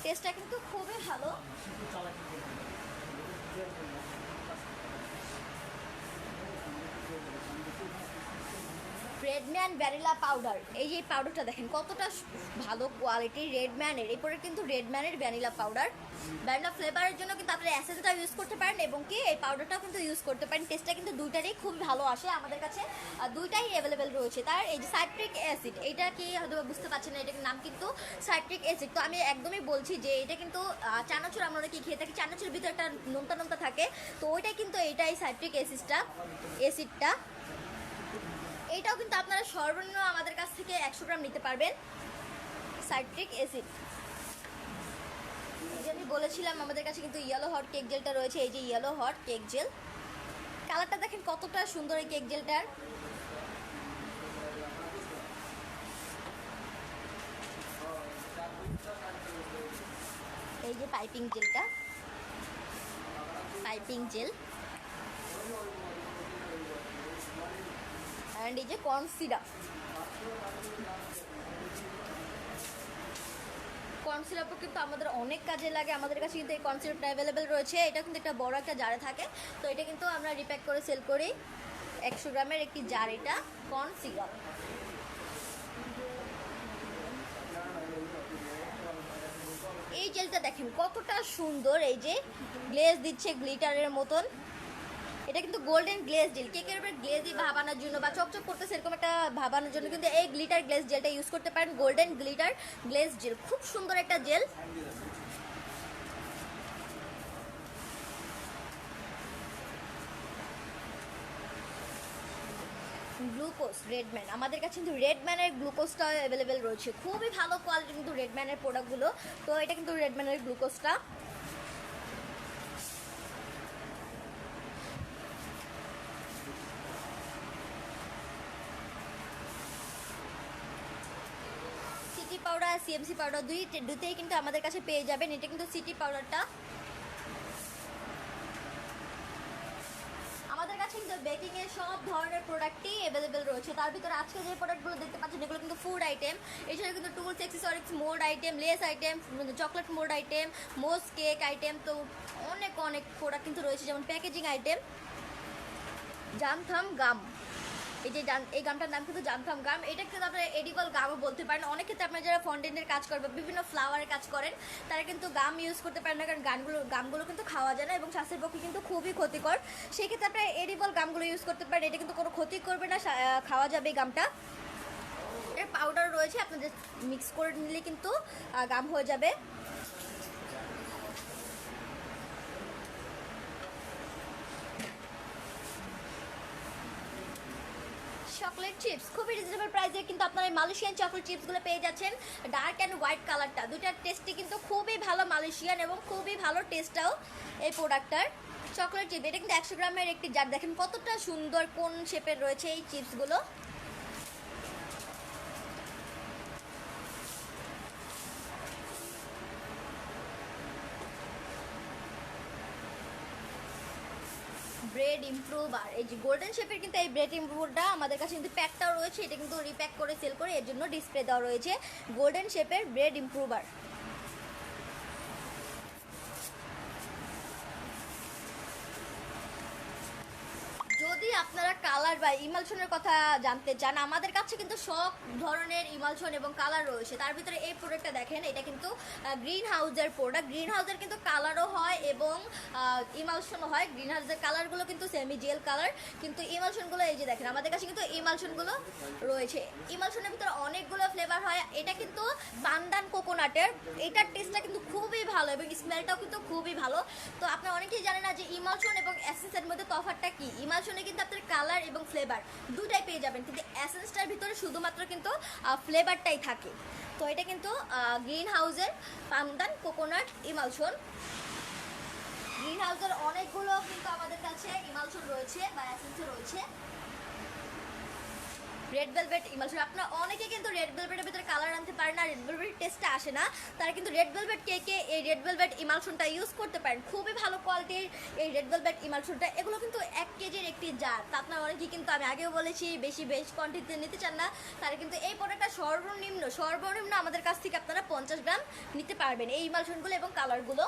টেস্টটা কিন্তু খুবই ভালো। রেডম্যান ভ্যানিলা পাউডার, এই যে পাউডারটা দেখেন কতটা ভালো কোয়ালিটির রেডম্যানের, এরপরে কিন্তু রেডম্যানের ভ্যানিলা পাউডার, ভ্যানিলা ফ্লেভারের জন্য কিন্তু আপনারা এসেন্সটা ইউজ করতে পারেন এবং কি এই পাউডারটাও কিন্তু ইউজ করতে পারেন। টেস্টটা কিন্তু দুইটারই খুব ভালো আসে আমাদের কাছে, দুইটাই অ্যাভেলেবেল রয়েছে। তার এই যে সাইট্রিক অ্যাসিড, এটা কি হয়তো বুঝতে পারছেন না, এটার নাম কিন্তু সাইট্রিক অ্যাসিড। তো আমি একদমই বলছি যে এটা কিন্তু চানাচুর, আমরা কি খেয়ে থাকি, চানাচুরের ভিতরে একটা নোনতা নোনতা থাকে, তো ওইটাই কিন্তু এইটাই সাইট্রিক অ্যাসিডটা। এইটাও কিন্তু আপনারা সর্বনিম্ন আমাদের কাছ থেকে 100 গ্রাম নিতে পারবেন সাইট্রিক অ্যাসিড। যে আমি বলেছিলাম আমাদের কাছে কিন্তু ইয়েলো হট কেক জেলটা রয়েছে, এই যে ইয়েলো হট কেক জেল, কালারটা দেখেন কতটা সুন্দর এই কেক জেলটার। এই যে পাইপিং জেল অ্যান্ড এই যে কর্ন সিরাপও কিন্তু আমাদের অনেক কাজে লাগে। আমাদের কাছে কিন্তু এই কর্ন সিরাপটা অ্যাভেলেবেল রয়েছে, এটা কিন্তু একটা বড় একটা জারে থাকে, তো এটা কিন্তু আমরা রিপ্যাক করে সেল করি। 100 গ্রামের একটি জার এটা কর্ন সিরাপ। এই জেলটা দেখেন কতটা সুন্দর, এই যে গ্লেজ দিচ্ছে গ্লিটারের মতন, এটা কিন্তু গোল্ডেন গ্লেজ জেল, কেকের উপরে গ্লেজি ভাবানোর জন্য বা চকচক করতেছে এরকম একটা ভাবানোর জন্য কিন্তু এই গ্লিটার গ্লেজ জেলটা ইউজ করতে পারেন। গোল্ডেন গ্লিটার গ্লেজ জেল, খুব সুন্দর একটা জেল। গ্লুকোজ রেডম্যান, আমাদের কাছে কিন্তু রেডম্যানের গ্লুকোজটা অ্যাভেলেবেল রয়েছে, খুবই ভালো কোয়ালিটি কিন্তু রেডম্যানের প্রোডাক্টগুলো। তো এটা কিন্তু রেডম্যানের গ্লুকোজটা। সিটি পাউডার, সিএমসি পাউডার দুইটাই কিন্তু আমাদের কাছে পেয়ে যাবেন। এটা কিন্তু সিটি পাউডারটা, আমাদের কাছে কিন্তু বেকিং এর সব ধরনের প্রোডাক্টই অ্যাভেলেবেল রয়েছে। তার ভিতরে আজকে যে প্রোডাক্টগুলো দেখতে পাচ্ছেন এগুলো কিন্তু ফুড আইটেম, এছাড়া কিন্তু tools accessories mould item, lace item, chocolate mould item, mousse cake item, তো অনেক প্রোডাক্ট কিন্তু রয়েছে, যেমন প্যাকেজিং আইটেম। জামথাম গাম, এই যে এই গামটার নাম কিন্তু জামথাম গাম, এটা কিন্তু আপনারা এডিবল গামও বলতে পারেন। অনেক ক্ষেত্রে আপনারা যারা ফন্ডেন্টের কাজ করেন বা বিভিন্ন ফ্লাওয়ারের কাজ করেন তারা কিন্তু গাম ইউজ করতে পারেন না, কারণ গামগুলো কিন্তু খাওয়া যায় না এবং স্বাস্থ্যের পক্ষে কিন্তু খুবই ক্ষতিকর। সেই ক্ষেত্রে আপনারা এডিবল গামগুলো ইউজ করতে পারেন, এটা কিন্তু কোনো ক্ষতি করবে না, খাওয়া যাবে এই গামটা। এর পাউডার রয়েছে, আপনাদের মিক্স করে নিলে কিন্তু গাম হয়ে যাবে। চকলেট চিপস খুবই রিজনেবল প্রাইসে কিন্তু আপনারা মালয়েশিয়ান চকলেট চিপসগুলো পেয়ে যাচ্ছেন, ডার্ক অ্যান্ড হোয়াইট কালারটা, দুইটার টেস্টই কিন্তু খুবই ভালো মালয়েশিয়ান এবং খুবই ভালো টেস্টটাও এই প্রোডাক্টটার। চকলেট চিপস, এটা কিন্তু 100 গ্রামের একটি জার, দেখেন কতটা সুন্দর কোন শেপের রয়েছে এই চিপসগুলো। ব্রেড ইমপ্রুভার, এই যে গোল্ডেন শেপের কিন্তু এই ব্রেড ইমপ্রুভারটা আমাদের কাছে কিন্তু প্যাকটাও রয়েছে, এটা কিন্তু রিপ্যাক করে সেল করে, এর জন্য ডিসপ্লে দেওয়া রয়েছে গোল্ডেন শেপের ব্রেড ইমপ্রুভার। যদি আপনারা কালার বা ইমালশনের কথা জানতে চান, আমাদের কাছে কিন্তু সব ধরনের ইমালশন এবং কালার রয়েছে। তার ভিতরে এই প্রোডাক্টটা দেখেন, এটা কিন্তু গ্রিন হাউসের প্রোডাক্ট। গ্রিন হাউসের কিন্তু কালারও হয় এবং ইমালশনও হয়। গ্রিন হাউসের কালারগুলো কিন্তু সেমি জেল কালার, কিন্তু ইমালশনগুলো এই যে দেখেন আমাদের কাছে কিন্তু ইমালশনগুলো রয়েছে। ইমালশনের ভিতরে অনেকগুলো ফ্লেভার হয়। এটা কিন্তু পান্দান কোকোনাটের, এটার টেস্টটা কিন্তু খুবই ভালো এবং স্মেলটাও কিন্তু খুবই ভালো। তো আপনারা অনেকেই জানেন না যে ইমালশন এবং এসেন্সের মধ্যে তফাৎটা কি। ইমালশনে কিন্তু আপনার কালার এবং ফ্লেভার দুটাই পেয়ে যাবেন, কিন্তু এসেন্সটার ভিতরে শুধুমাত্র কিন্তু ফ্লেভারটাই থাকে। তো এটা কিন্তু গ্রিন হাউসের পান্দান কোকোনাট ইমালশন। গ্রিন হাউসের অনেকগুলো কিন্তু আমাদের কাছে ইমালশন রয়েছে বা এসেন্সও রয়েছে। রেড ভেলভেট ইমালশন, আপনারা অনেকে কিন্তু রেড ভেলভেটের ভিতরে কালার আনতে পারেন না, রেড ভেলভেট টেস্টটা আসে না, তারা কিন্তু রেড ভেলভেট কেকে এই রেড ভেলভেট ইমালশনটা ইউজ করতে পারেন। খুবই ভালো কোয়ালিটির এই রেড ভেলভেট ইমালশনটা। এগুলো কিন্তু 1 কেজির একটি জার। তা আপনারা অনেকেই কিন্তু, আমি আগেও বলেছি, বেশি কোয়ান্টিটিতে নিতে চান না, তারা কিন্তু এই প্রোডাক্টটা সর্বনিম্ন আমাদের কাছ থেকে আপনারা 50 গ্রাম নিতে পারবেন এই ইমালশনগুলো এবং কালারগুলো।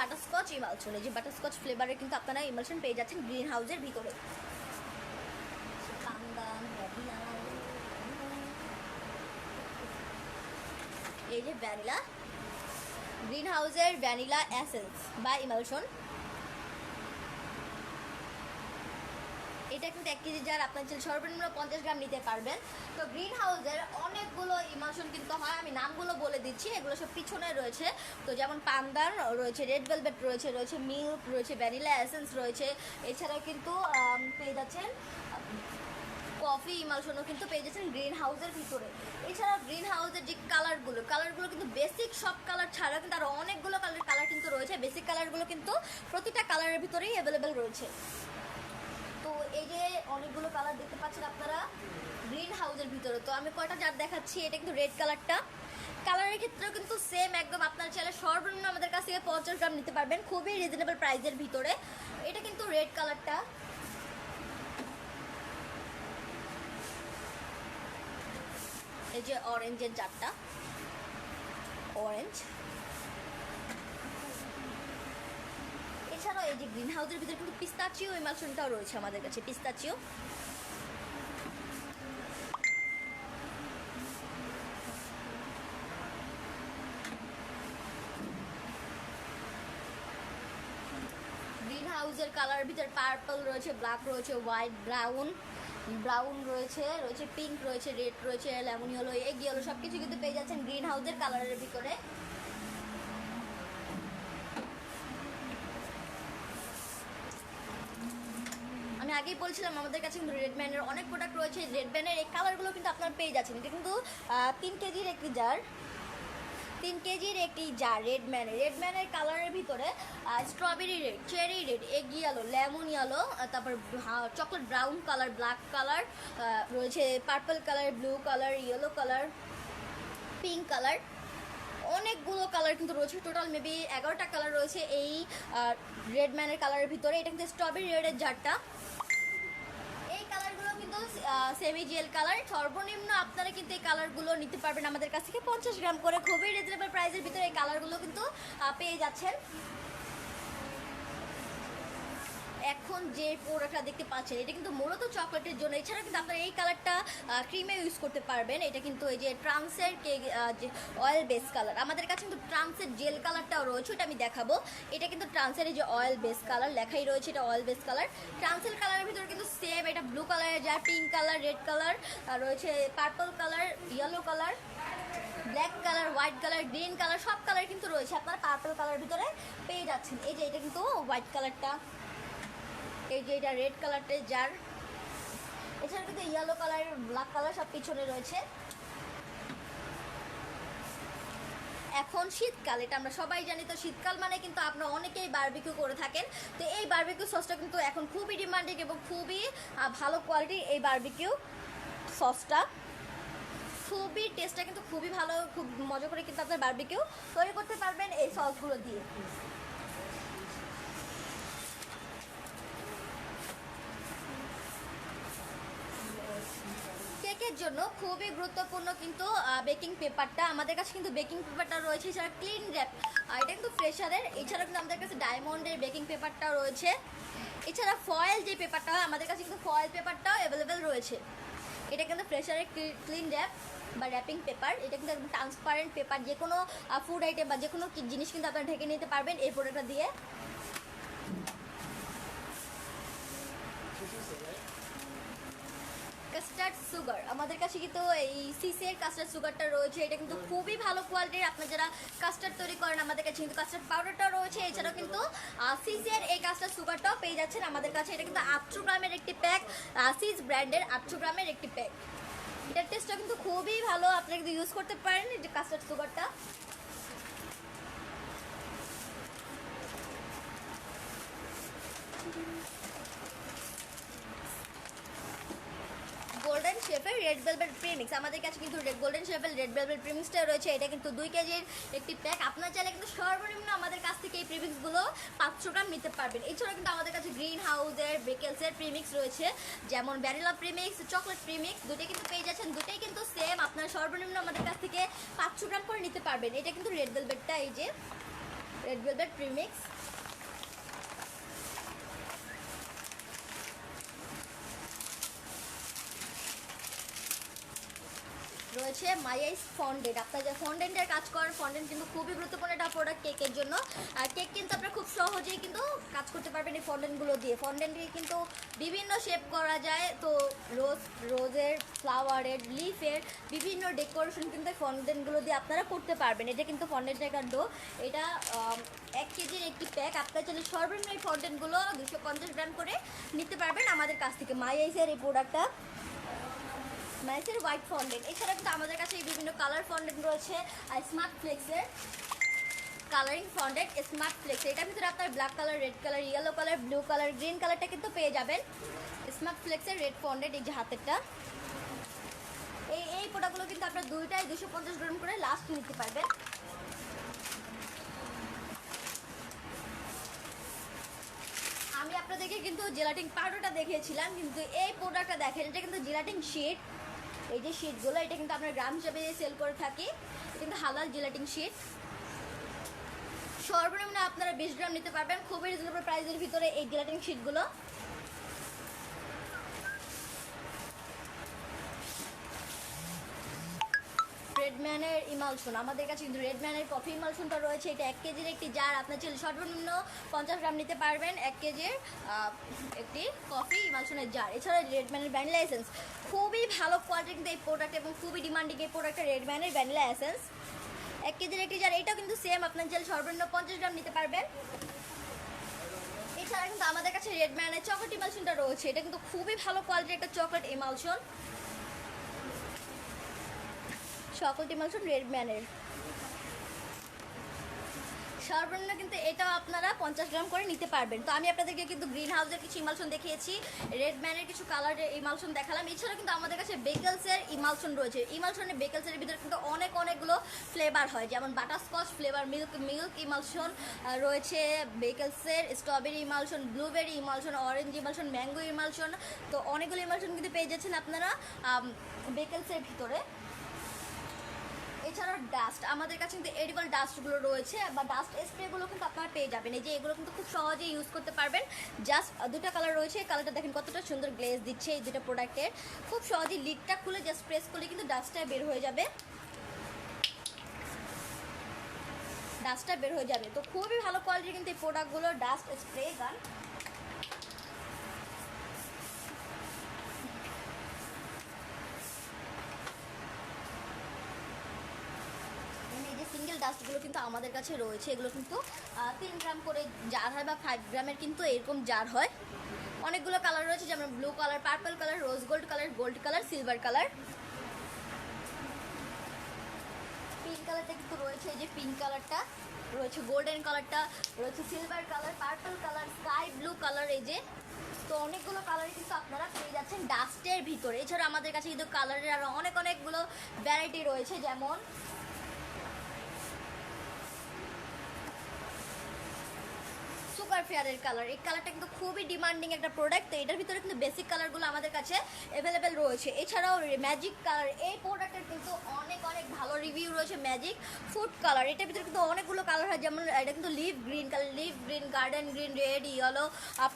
বাটারস্কচ ইমালশন, এই যে বাটারস্কচ ফ্লেভারের কিন্তু আপনারা ইমালশন পেয়ে যাচ্ছেন গ্রিন হাউসের ভিতরে। এই যে ভ্যানিলা, গ্রিন হাউসের ভ্যানিলা এসেন্স বা ইমালশন, এটা কিন্তু 1 কেজি জার, আপনার সর্বনিম্ন 50 গ্রাম নিতে পারবেন। তো গ্রিন হাউসের অনেকগুলো ইমালশন কিন্তু হয়, আমি নামগুলো বলে দিচ্ছি, এগুলো সব পিছনে রয়েছে। তো যেমন পান্দান রয়েছে, রেড ভেলভেট রয়েছে মিল্ক রয়েছে, ভ্যানিলা এসেন্স রয়েছে, এছাড়াও কিন্তু পেয়ে যাচ্ছেন কফি ইমালশনও কিন্তু পেয়ে যাচ্ছেন গ্রিন হাউসের ভিতরে। এছাড়া গ্রিন হাউসের যে কালারগুলো কিন্তু বেসিক সব কালার ছাড়া কিন্তু আরও অনেকগুলো কালার কিন্তু রয়েছে। বেসিক কালারগুলো কিন্তু প্রতিটা কালারের ভিতরেই অ্যাভেলেবেল রয়েছে। তো এই যে অনেকগুলো কালার দেখতে পাচ্ছেন আপনারা গ্রিন হাউসের ভিতরে। তো আমি কয়টা জার দেখাচ্ছি, এটা কিন্তু রেড কালারটা। কালারের ক্ষেত্রেও কিন্তু সেম একদম, আপনার চাইলে সর্বনিম্ন আমাদের কাছ থেকে 50 গ্রাম নিতে পারবেন খুবই রিজনেবল প্রাইসের ভিতরে। এটা কিন্তু রেড কালারটা। এই যে অরেঞ্জের জারটা, অরেঞ্জ। এছাড়াও এই যে গ্রিন হাউসের ভিতরে কিন্তু পিস্তাচিও ইমালশনটাও রয়েছে আমাদের কাছে, পিস্তাচিও। গ্রিন হাউসের কালারের ভিতরে পার্পল রয়েছে, ব্ল্যাক রয়েছে, হোয়াইট, ব্রাউন রয়েছে পিঙ্ক রয়েছে, রেড রয়েছে, লেমন ইয়েলো, এগ ইয়েলো, সব কিছু কিন্তু পেয়ে যাচ্ছেন গ্রিন হাউসের কালারের ভিতরে। আমি আগেই বলছিলাম আমাদের কাছে কিন্তু রেডম্যানের অনেক প্রোডাক্ট রয়েছে। রেডম্যানের এই কালারগুলো কিন্তু আপনারা পেয়ে যাচ্ছেন। এটা কিন্তু 3 কেজির একটি জার, 3 কেজির একটি জার রেডম্যানের কালারের ভিতরে strawberry red, cherry red, egg yellow, lemon yellow, তারপর chocolate brown colour, black colour রয়েছে, purple colour, blue colour, yellow colour, pink colour, অনেকগুলো কালার কিন্তু রয়েছে। টোটাল মেবি 11টা কালার রয়েছে এই রেডম্যানের কালারের ভিতরে। এটা কিন্তু স্ট্রবেরি রেডের জারটা। এই কালারগুলো কিন্তু সেমি জেল কালার। সর্বনিম্ন আপনারা কিন্তু এই কালারগুলো নিতে পারবেন আমাদের কাছ থেকে 50 গ্রাম করে খুবই রিজনেবল প্রাইসের ভিতরে এই কালারগুলো কিন্তু পেয়ে যাচ্ছেন। এখন যে প্রোডাক্টটা দেখতে পাচ্ছেন এটা কিন্তু মূলত চকলেটের জন্য। এছাড়া কিন্তু আপনারা এই কালারটা ক্রিমে ইউজ করতে পারবেন। এটা কিন্তু এই যে ট্রান্সের যে অয়েল বেস কালার, আমাদের কাছে কিন্তু ট্রান্সের জেল কালারটাও রয়েছে, ওটা আমি দেখাবো। এটা কিন্তু ট্রান্সের এই যে অয়েল বেস কালার লেখাই রয়েছে, এটা অয়েল বেস কালার। ট্রান্সের কালারের ভিতরে কিন্তু সেম, এটা ব্লু কালারের যা, পিঙ্ক কালার, রেড কালার রয়েছে, purple colour, yellow colour, black colour, white colour, green colour, সব কালার কিন্তু রয়েছে। আপনারা পার্পল কালারের ভিতরে পেয়ে যাচ্ছেন। এই যে এটা কিন্তু হোয়াইট কালারটা, এই যে এটা রেড কালারটা জার। এছাড়া কিন্তু ইয়েলো কালার, ব্ল্যাক কালার সব পিছনে রয়েছে। এখন শীতকাল, এটা আমরা সবাই জানি। তো শীতকাল মানে কিন্তু আপনারা অনেকেই বারবিকিউ করে থাকেন। তো এই বারবিকিউ সসটা কিন্তু এখন খুবই ডিমান্ডিং এবং খুবই ভালো কোয়ালিটির এই বারবিকিউ সসটা। খুবই টেস্টটা কিন্তু খুবই ভালো, খুব মজা করে কিন্তু আপনার বারবিকিউ তৈরি করতে পারবেন এই সসগুলো দিয়ে। কেকের জন্য খুবই গুরুত্বপূর্ণ কিন্তু বেকিং পেপারটা। আমাদের কাছে কিন্তু বেকিং পেপারটা রয়েছে, এছাড়া ক্লিন র্যাপ, এটা কিন্তু ফ্রেশারের। এছাড়া কিন্তু আমাদের কাছে ডায়মন্ডের বেকিং পেপারটাও রয়েছে। এছাড়া ফয়েল যে পেপারটা হয় আমাদের কাছে কিন্তু ফয়েল পেপারটাও অ্যাভেলেবেল রয়েছে। এটা কিন্তু ফ্রেশারের ক্লিন র্যাপ বা র্যাপিং পেপার। এটা কিন্তু একদম ট্রান্সপারেন্ট পেপার, যে কোনো ফুড আইটেম বা যে কোনো জিনিস কিন্তু আপনারা ঢেকে নিতে পারবেন এই প্রোডাক্টটা দিয়ে। কাস্টার্ড সুগার আমাদের কাছে কিন্তু এই সিসি এর কাস্টার্ড সুগারটা রয়েছে, এটা কিন্তু খুবই ভালো কোয়ালিটির। আপনারা যারা কাস্টার্ড তৈরি করেন আমাদের কাছে কিন্তু কাস্টার্ড পাউডারটাও রয়েছে। এছাড়াও কিন্তু সিসি এর এই কাস্টার্ড সুগারটাও পেয়ে যাচ্ছেন আমাদের কাছে। এটা কিন্তু 800 গ্রামের একটি প্যাক, সিজ ব্র্যান্ডের 800 গ্রামের একটি প্যাক। এটার টেস্টটা কিন্তু খুবই ভালো, আপনারা কিন্তু ইউজ করতে পারেন এই যে কাস্টার্ড সুগারটা। গোল্ডেন শেফের রেড ভেলভেট প্রিমিক্স আমাদের কাছে কিন্তু গোল্ডেন শেফের রেড ভেলভেট প্রিমিক্সটা রয়েছে। এটা কিন্তু 2 কেজির একটি প্যাক। আপনারা চাইলে কিন্তু সর্বনিম্ন আমাদের কাছ থেকে এই প্রিমিক্সগুলো 500 গ্রাম নিতে পারবেন। এছাড়া কিন্তু আমাদের কাছে গ্রিন হাউসের বেকেলসের প্রিমিক্স রয়েছে, যেমন ভ্যানিলা প্রিমিক্স, চকলেট প্রিমিক্স, দুটোই কিন্তু পেয়ে যাচ্ছেন। দুটোই কিন্তু সেম, আপনারা সর্বনিম্ন আমাদের কাছ থেকে 500 গ্রাম করে নিতে পারবেন। এটা কিন্তু রেড ভেলভেটটা, এই যে রেড ভেলভেট প্রিমিক্স। রয়েছে মাইআইস ফন্ডেন্ট। আপনারা যে ফন্ডেন্টের কাজ করেন, ফন্ডেন্ট কিন্তু খুবই গুরুত্বপূর্ণ একটা প্রোডাক্ট কেকের জন্য। আর কেক কিন্তু আপনারা খুব সহজেই কিন্তু কাজ করতে পারবেন এই ফন্ডেন্টগুলো দিয়ে। ফন্ডেন্টে কিন্তু বিভিন্ন শেপ করা যায়, তো রোজের, ফ্লাওয়ারের, লিফের বিভিন্ন ডেকোরেশন কিন্তু এই ফন্ডেন্টগুলো দিয়ে আপনারা করতে পারবেন। এটা কিন্তু ফন্ডেন্টের একটা ডো, এটা 1 কেজির একটি প্যাক। আপনারা চাইলে সর্বনিম্ন এই ফন্ডেন্টগুলো 250 গ্রাম করে নিতে পারবেন আমাদের কাছ থেকে। মাইআইসের এই প্রোডাক্টটা ম্যাচের হোয়াইট ফন্ডেন্ট। এছাড়া কিন্তু আমাদের কাছে বিভিন্ন কালার ফন্ডেন্ট রয়েছে। আর স্মার্ট ফ্লেক্সের কালারিং ফন্ডেন্ট, স্মার্ট ফ্লেক্স, এটার ভিতরে আপনার black colour, red colour, yellow colour, blue colour, green কালারটা কিন্তু পেয়ে যাবেন। স্মার্ট ফ্লেক্সের রেড ফন্ডেন্ট, এই যে হাতেরটা, এই প্রোডাক্টগুলো কিন্তু আপনার দুইটাই 250 গ্রাম করে লাস্ট নিতে পারবেন। আমি আপনাদেরকে কিন্তু জেলাটিন পাউডারটা দেখিয়েছিলাম, কিন্তু এই প্রোডাক্টটা দেখেন, এটা কিন্তু জেলাটিন শিট। এই যে শিটগুলো, এটা কিন্তু আমরা গ্রাম হিসাবে সেল করে থাকি, কিন্তু হালাল জেলাটিন শিট। সর্বনিম্ন আপনারা 20 গ্রাম নিতে পারবেন খুবই রিজনেবল প্রাইসের ভিতরে এই জেলাটিন শিটগুলো। রেডম্যানের ইমালশন আমাদের কাছে কিন্তু রেডম্যানের কফি ইমালশনটা রয়েছে। এটা 1 কেজির একটি জার, আপনার চাইলে সর্বনিম্ন 50 গ্রাম নিতে পারবেন 1 কেজির একটি কফি ইমালশনের জার। এছাড়া রেডম্যানের ভ্যানিলা এসেন্স, খুবই ভালো কোয়ালিটি কিন্তু এই প্রোডাক্ট এবং খুবই ডিমান্ডিং এই প্রোডাক্টটা রেডম্যানের ভ্যানিলা এসেন্স 1 কেজির একটি জার। এটাও কিন্তু সেম, আপনার চাইলে সর্বনিম্ন 50 গ্রাম নিতে পারবেন। এছাড়া কিন্তু আমাদের কাছে রেডম্যানের চকলেট ইমালশনটা রয়েছে, এটা কিন্তু খুবই ভালো কোয়ালিটির একটা চকলেট ইমালশন। চকলেট ইমালশন রেডম্যানের সর্বনিম্ন কিন্তু এটাও আপনারা 50 গ্রাম করে নিতে পারবেন। তো আমি আপনাদেরকে কিন্তু গ্রিন হাউসের কিছু ইমালশন দেখিয়েছি, রেডম্যানের কিছু কালারের ইমালশন দেখালাম। এছাড়া কিন্তু আমাদের কাছে বেকেলসের ইমালশন রয়েছে। ইমালশনের বেকেলসের ভিতরে কিন্তু অনেকগুলো ফ্লেভার হয়, যেমন বাটারস্কচ ফ্লেভার, মিল্ক ইমালশন রয়েছে বেকেলসের, strawberry emulsion, blueberry emulsion, orange emulsion, mango emulsion. তো অনেকগুলো ইমালশন কিন্তু পেয়ে যাচ্ছেন আপনারা বেকেলসের ভিতরে। এছাড়া ডাস্ট আমাদের কাছে কিন্তু এডিবল ডাস্টগুলো রয়েছে, বা ডাস্ট স্প্রেগুলো কিন্তু আপনারা পেয়ে যাবেন। এই যে এগুলো কিন্তু খুব সহজেই ইউজ করতে পারবেন। জাস্ট দুটো কালার রয়েছে, কালারটা দেখেন কতটা সুন্দর গ্লেজ দিচ্ছে এই দুটো প্রোডাক্টের। খুব সহজেই লিডটা খুলে জাস্ট প্রেস করলে কিন্তু ডাস্টটা বের হয়ে যাবে, ডাস্টটা বের হয়ে যাবে। তো খুবই ভালো কোয়ালিটির কিন্তু এই প্রোডাক্টগুলো, ডাস্ট স্প্রে গান। সিঙ্গেল ডাস্টগুলো কিন্তু আমাদের কাছে রয়েছে, এগুলো কিন্তু 3 গ্রাম করে জার হয়, বা 5 গ্রামের কিন্তু এরকম জার হয়। অনেকগুলো কালার রয়েছে, যেমন blue colour, purple colour, rose gold colour, gold colour, silver colour. Pink কালারটা কিন্তু রয়েছে, এই যে পিঙ্ক কালারটা রয়েছে, গোল্ডেন কালারটা রয়েছে, silver colour, purple colour, sky blue colour, এই যে। তো অনেকগুলো কালারই কিন্তু আপনারা পেয়ে যাচ্ছেন ডাস্টের ভিতরে। এছাড়া আমাদের কাছে কিন্তু কালারের আরও অনেকগুলো ভ্যারাইটি রয়েছে, যেমন সুপার ফেয়ারের কালার। এই কালারটা কিন্তু খুবই ডিমান্ডিং একটা প্রোডাক্ট। তো এটার ভিতরে কিন্তু বেসিক কালারগুলো আমাদের কাছে অ্যাভেলেবেল রয়েছে। এছাড়াও ম্যাজিক কালার, এই প্রোডাক্টের কিন্তু অনেক ভালো রিভিউ রয়েছে। ম্যাজিক ফুড কালার, এটার ভিতরে কিন্তু অনেকগুলো কালার হয়, যেমন এটা কিন্তু leaf green colour, leaf green, garden green, red, yellow,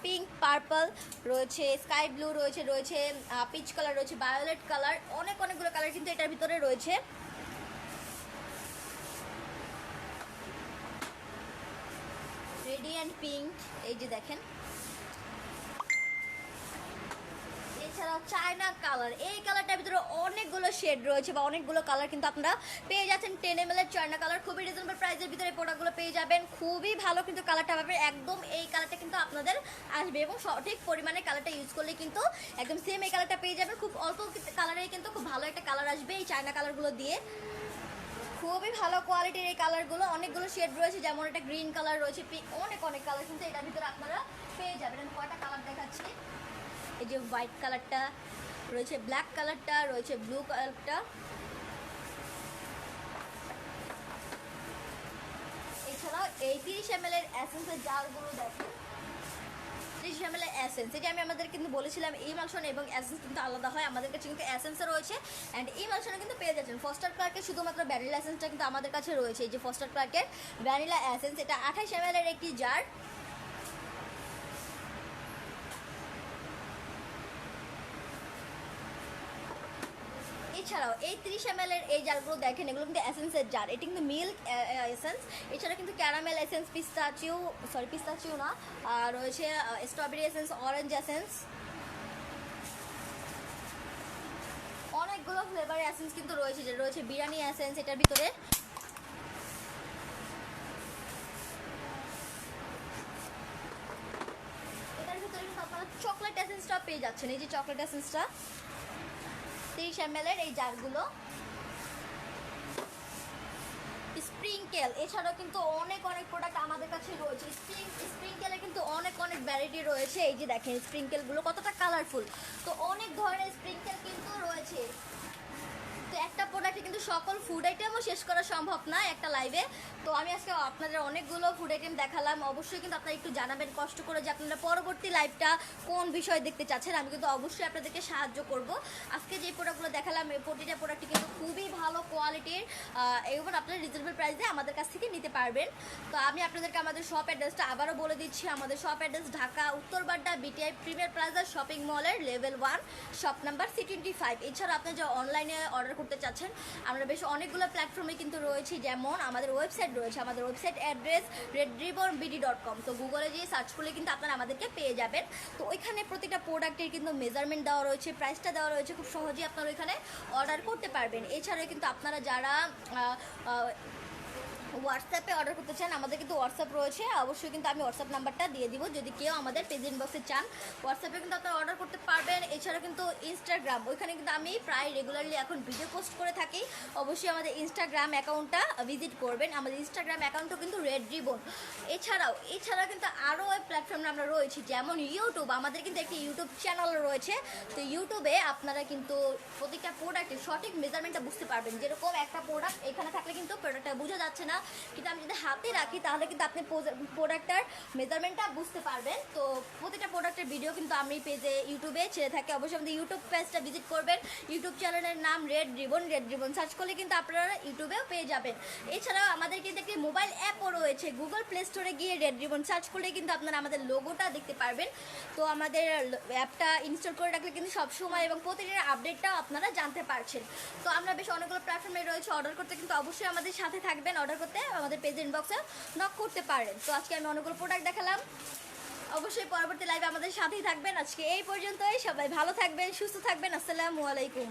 pink, purple রয়েছে, স্কাই ব্লু রয়েছে, পিচ কালার রয়েছে, ভায়োলেট কালার, অনেকগুলো কালার কিন্তু এটার ভিতরে রয়েছে। রেডিয়েন্ট পিঙ্ক, এই যে দেখেন। এছাড়াও চায়না কালার, এই কালারটার ভিতরে অনেকগুলো শেড রয়েছে বা অনেকগুলো কালার কিন্তু আপনারা পেয়ে যাচ্ছেন। 10 ml এর চায়না কালার, খুবই রিজনেবল প্রাইসের ভিতরে প্রোডাক্টগুলো পেয়ে যাবেন। খুবই ভালো কিন্তু কালারটা পাবেন একদম। এই কালারটা কিন্তু আপনাদের আসবে এবং সঠিক পরিমাণে কালারটা ইউজ করলে কিন্তু একদম সেম এই কালারটা পেয়ে যাবেন। খুব অল্প কালারে কিন্তু খুব ভালো একটা কালার আসবে এই চায়না কালারগুলো দিয়ে। খুবই ভালো কোয়ালিটির এই কালারগুলো, অনেকগুলো শেড রয়েছে, যেমন এটা গ্রিন কালার রয়েছে, অনেক কালার কিন্তু এটার ভিতরে আপনারা পেয়ে যাবেন। আমি কয়টা কালার দেখাচ্ছি, এই যে হোয়াইট কালারটা রয়েছে, ব্ল্যাক কালারটা রয়েছে, ব্লু কালারটা। এছাড়াও এই 30 ml এর এসেন্সের জারগুলো দেখেন, 30 ml এর এসেন্স। এটা আমি আমাদের কিন্তু বলেছিলাম ইমালশন এবং এসেন্স কিন্তু আলাদা হয়। আমাদের কাছে কিন্তু এসেন্স রয়েছে অ্যান্ড ইমালশনে কিন্তু পেয়ে যাচ্ছেন। ফস্টার ক্লার্কের শুধুমাত্র ভ্যানিলা এসেন্সটা কিন্তু আমাদের কাছে রয়েছে। এই যে ফস্টার ক্লার্কের ভ্যানিলা এসেন্স, এটা 28 ml এর একটি জার। এছাড়াও এই 30 ml এর এই জারগুলো দেখেন, এগুলো কিন্তু এসেন্সের জার। এটা কিন্তু মিল্ক এসেন্স, এছাড়া কিন্তু ক্যারামেল এসেন্স, পিস্তাচিও না, আর রয়েছে স্ট্রবেরি এসেন্স, অরেঞ্জ এসেন্স, অনেকগুলো ফ্লেভার এসেন্স কিন্তু রয়েছে। যেটা রয়েছে বিরিয়ানি এসেন্স এটার ভিতরে। এটার ভিতরে কিন্তু আপনারা চকলেট এসেন্সটা পেয়ে যাচ্ছেন। এই যে চকলেট এসেন্সটা 30 ml এর এই জারগুলো। স্প্রিংকেল, এছাড়াও কিন্তু অনেক প্রোডাক্ট আমাদের কাছে রয়েছে। স্প্রিংকেলের কিন্তু অনেক ভ্যারাইটি রয়েছে। এই যে দেখেন স্প্রিংকেলগুলো কতটা কালারফুল। তো অনেক ধরনের স্প্রিংকেল কিন্তু রয়েছে। তো একটা প্রোডাক্টে কিন্তু সকল ফুড আইটেমও শেষ করা সম্ভব না একটা লাইভে। তো আমি আজকে আপনাদের অনেকগুলো ফুড আইটেম দেখালাম। অবশ্যই কিন্তু আপনারা একটু জানাবেন কষ্ট করে যে আপনারা পরবর্তী লাইভটা কোন বিষয় দেখতে চাচ্ছেন। আমি কিন্তু অবশ্যই আপনাদেরকে সাহায্য করব। আজকে যে প্রোডাক্টগুলো দেখালাম এই প্রতিটা প্রোডাক্টই কিন্তু খুবই ভালো কোয়ালিটির এবং আপনারা রিজনেবল প্রাইসে আমাদের কাছ থেকে নিতে পারবেন। তো আমি আপনাদেরকে আমাদের শপ অ্যাড্রেসটা আবারও বলে দিচ্ছি। আমাদের shop address Dhaka Uttar Badda BTI premier plaza shopping মলের লেভেল 1 শপ নাম্বার C25। এছাড়া আপনি যে অনলাইনে অর্ডার করতে চাচ্ছেন, আমরা বেশ অনেকগুলো প্ল্যাটফর্মে কিন্তু রয়েছি। যেমন আমাদের ওয়েবসাইট রয়েছে, আমাদের ওয়েবসাইট অ্যাড্রেস redribbonbd.com। তো গুগলে গিয়ে সার্চ করলে কিন্তু আপনারা আমাদেরকে পেয়ে যাবেন। তো ওইখানে প্রতিটা প্রোডাক্টের কিন্তু মেজারমেন্ট দেওয়া রয়েছে, প্রাইসটা দেওয়া রয়েছে, খুব সহজেই আপনারা ওইখানে অর্ডার করতে পারবেন। এছাড়াও কিন্তু আপনারা যারা হোয়াটসঅ্যাপে অর্ডার করতে চান, আমাদের কিন্তু হোয়াটসঅ্যাপ রয়েছে। অবশ্যই কিন্তু আমি হোয়াটসঅ্যাপ নাম্বারটা দিয়ে দিব, যদি কেউ আমাদের পেজ ইনবক্সে চান হোয়াটসঅ্যাপে কিন্তু আপনারা অর্ডার করতে পারবেন। এছাড়া কিন্তু ইনস্টাগ্রাম, ওইখানে কিন্তু আমি প্রায় রেগুলারলি এখন ভিডিও পোস্ট করে থাকি। অবশ্যই আমাদের ইনস্টাগ্রাম অ্যাকাউন্টটা ভিজিট করবেন। আমাদের ইনস্টাগ্রাম অ্যাকাউন্টও কিন্তু রেড রিবন। এছাড়াও কিন্তু আরও ওই প্ল্যাটফর্মে আমরা রয়েছি, যেমন ইউটিউব। আমাদের কিন্তু একটি ইউটিউব চ্যানেল রয়েছে। তো ইউটিউবে আপনারা কিন্তু প্রতিটা প্রোডাক্টের সঠিক মেজারমেন্টটা বুঝতে পারবেন। যেরকম একটা প্রোডাক্ট এখানে থাকলে কিন্তু প্রোডাক্টটা বোঝা যাচ্ছে না, কিন্তু আমি যদি হাতে রাখি তাহলে কিন্তু আপনি প্রোডাক্টটার মেজারমেন্টটা বুঝতে পারবেন। তো প্রতিটা প্রোডাক্টের ভিডিও কিন্তু আমি পেজে ইউটিউবে ছেড়ে থাকি। অবশ্যই আমাদের ইউটিউব পেজটা ভিজিট করবেন। ইউটিউব চ্যানেলের নাম রেড রিবন সার্চ করলে কিন্তু আপনারা ইউটিউবেও পেয়ে যাবেন। এছাড়াও আমাদের কিন্তু একটি মোবাইল অ্যাপও রয়েছে। গুগল প্লে স্টোরে গিয়ে রেড রিবন সার্চ করলে কিন্তু আপনারা আমাদের লোগোটা দেখতে পারবেন। তো আমাদের অ্যাপটা ইনস্টল করে রাখলে কিন্তু সবসময় এবং প্রতিদিনের আপডেটটাও আপনারা জানতে পারছেন। তো আমরা বেশ অনেকগুলো প্ল্যাটফর্মে রয়েছে। অর্ডার করতে কিন্তু অবশ্যই আমাদের সাথে থাকবেন। অর্ডার করতে আমাদের পেজ ইনবক্সে নক করতে পারেন। তো আজকে আমি অনেকগুলো প্রোডাক্ট দেখালাম। অবশ্যই পরবর্তী লাইভে আমাদের সাথেই থাকবেন। আজকে এই পর্যন্তই। সবাই ভালো থাকবেন, সুস্থ থাকবেন। আসসালামু আলাইকুম।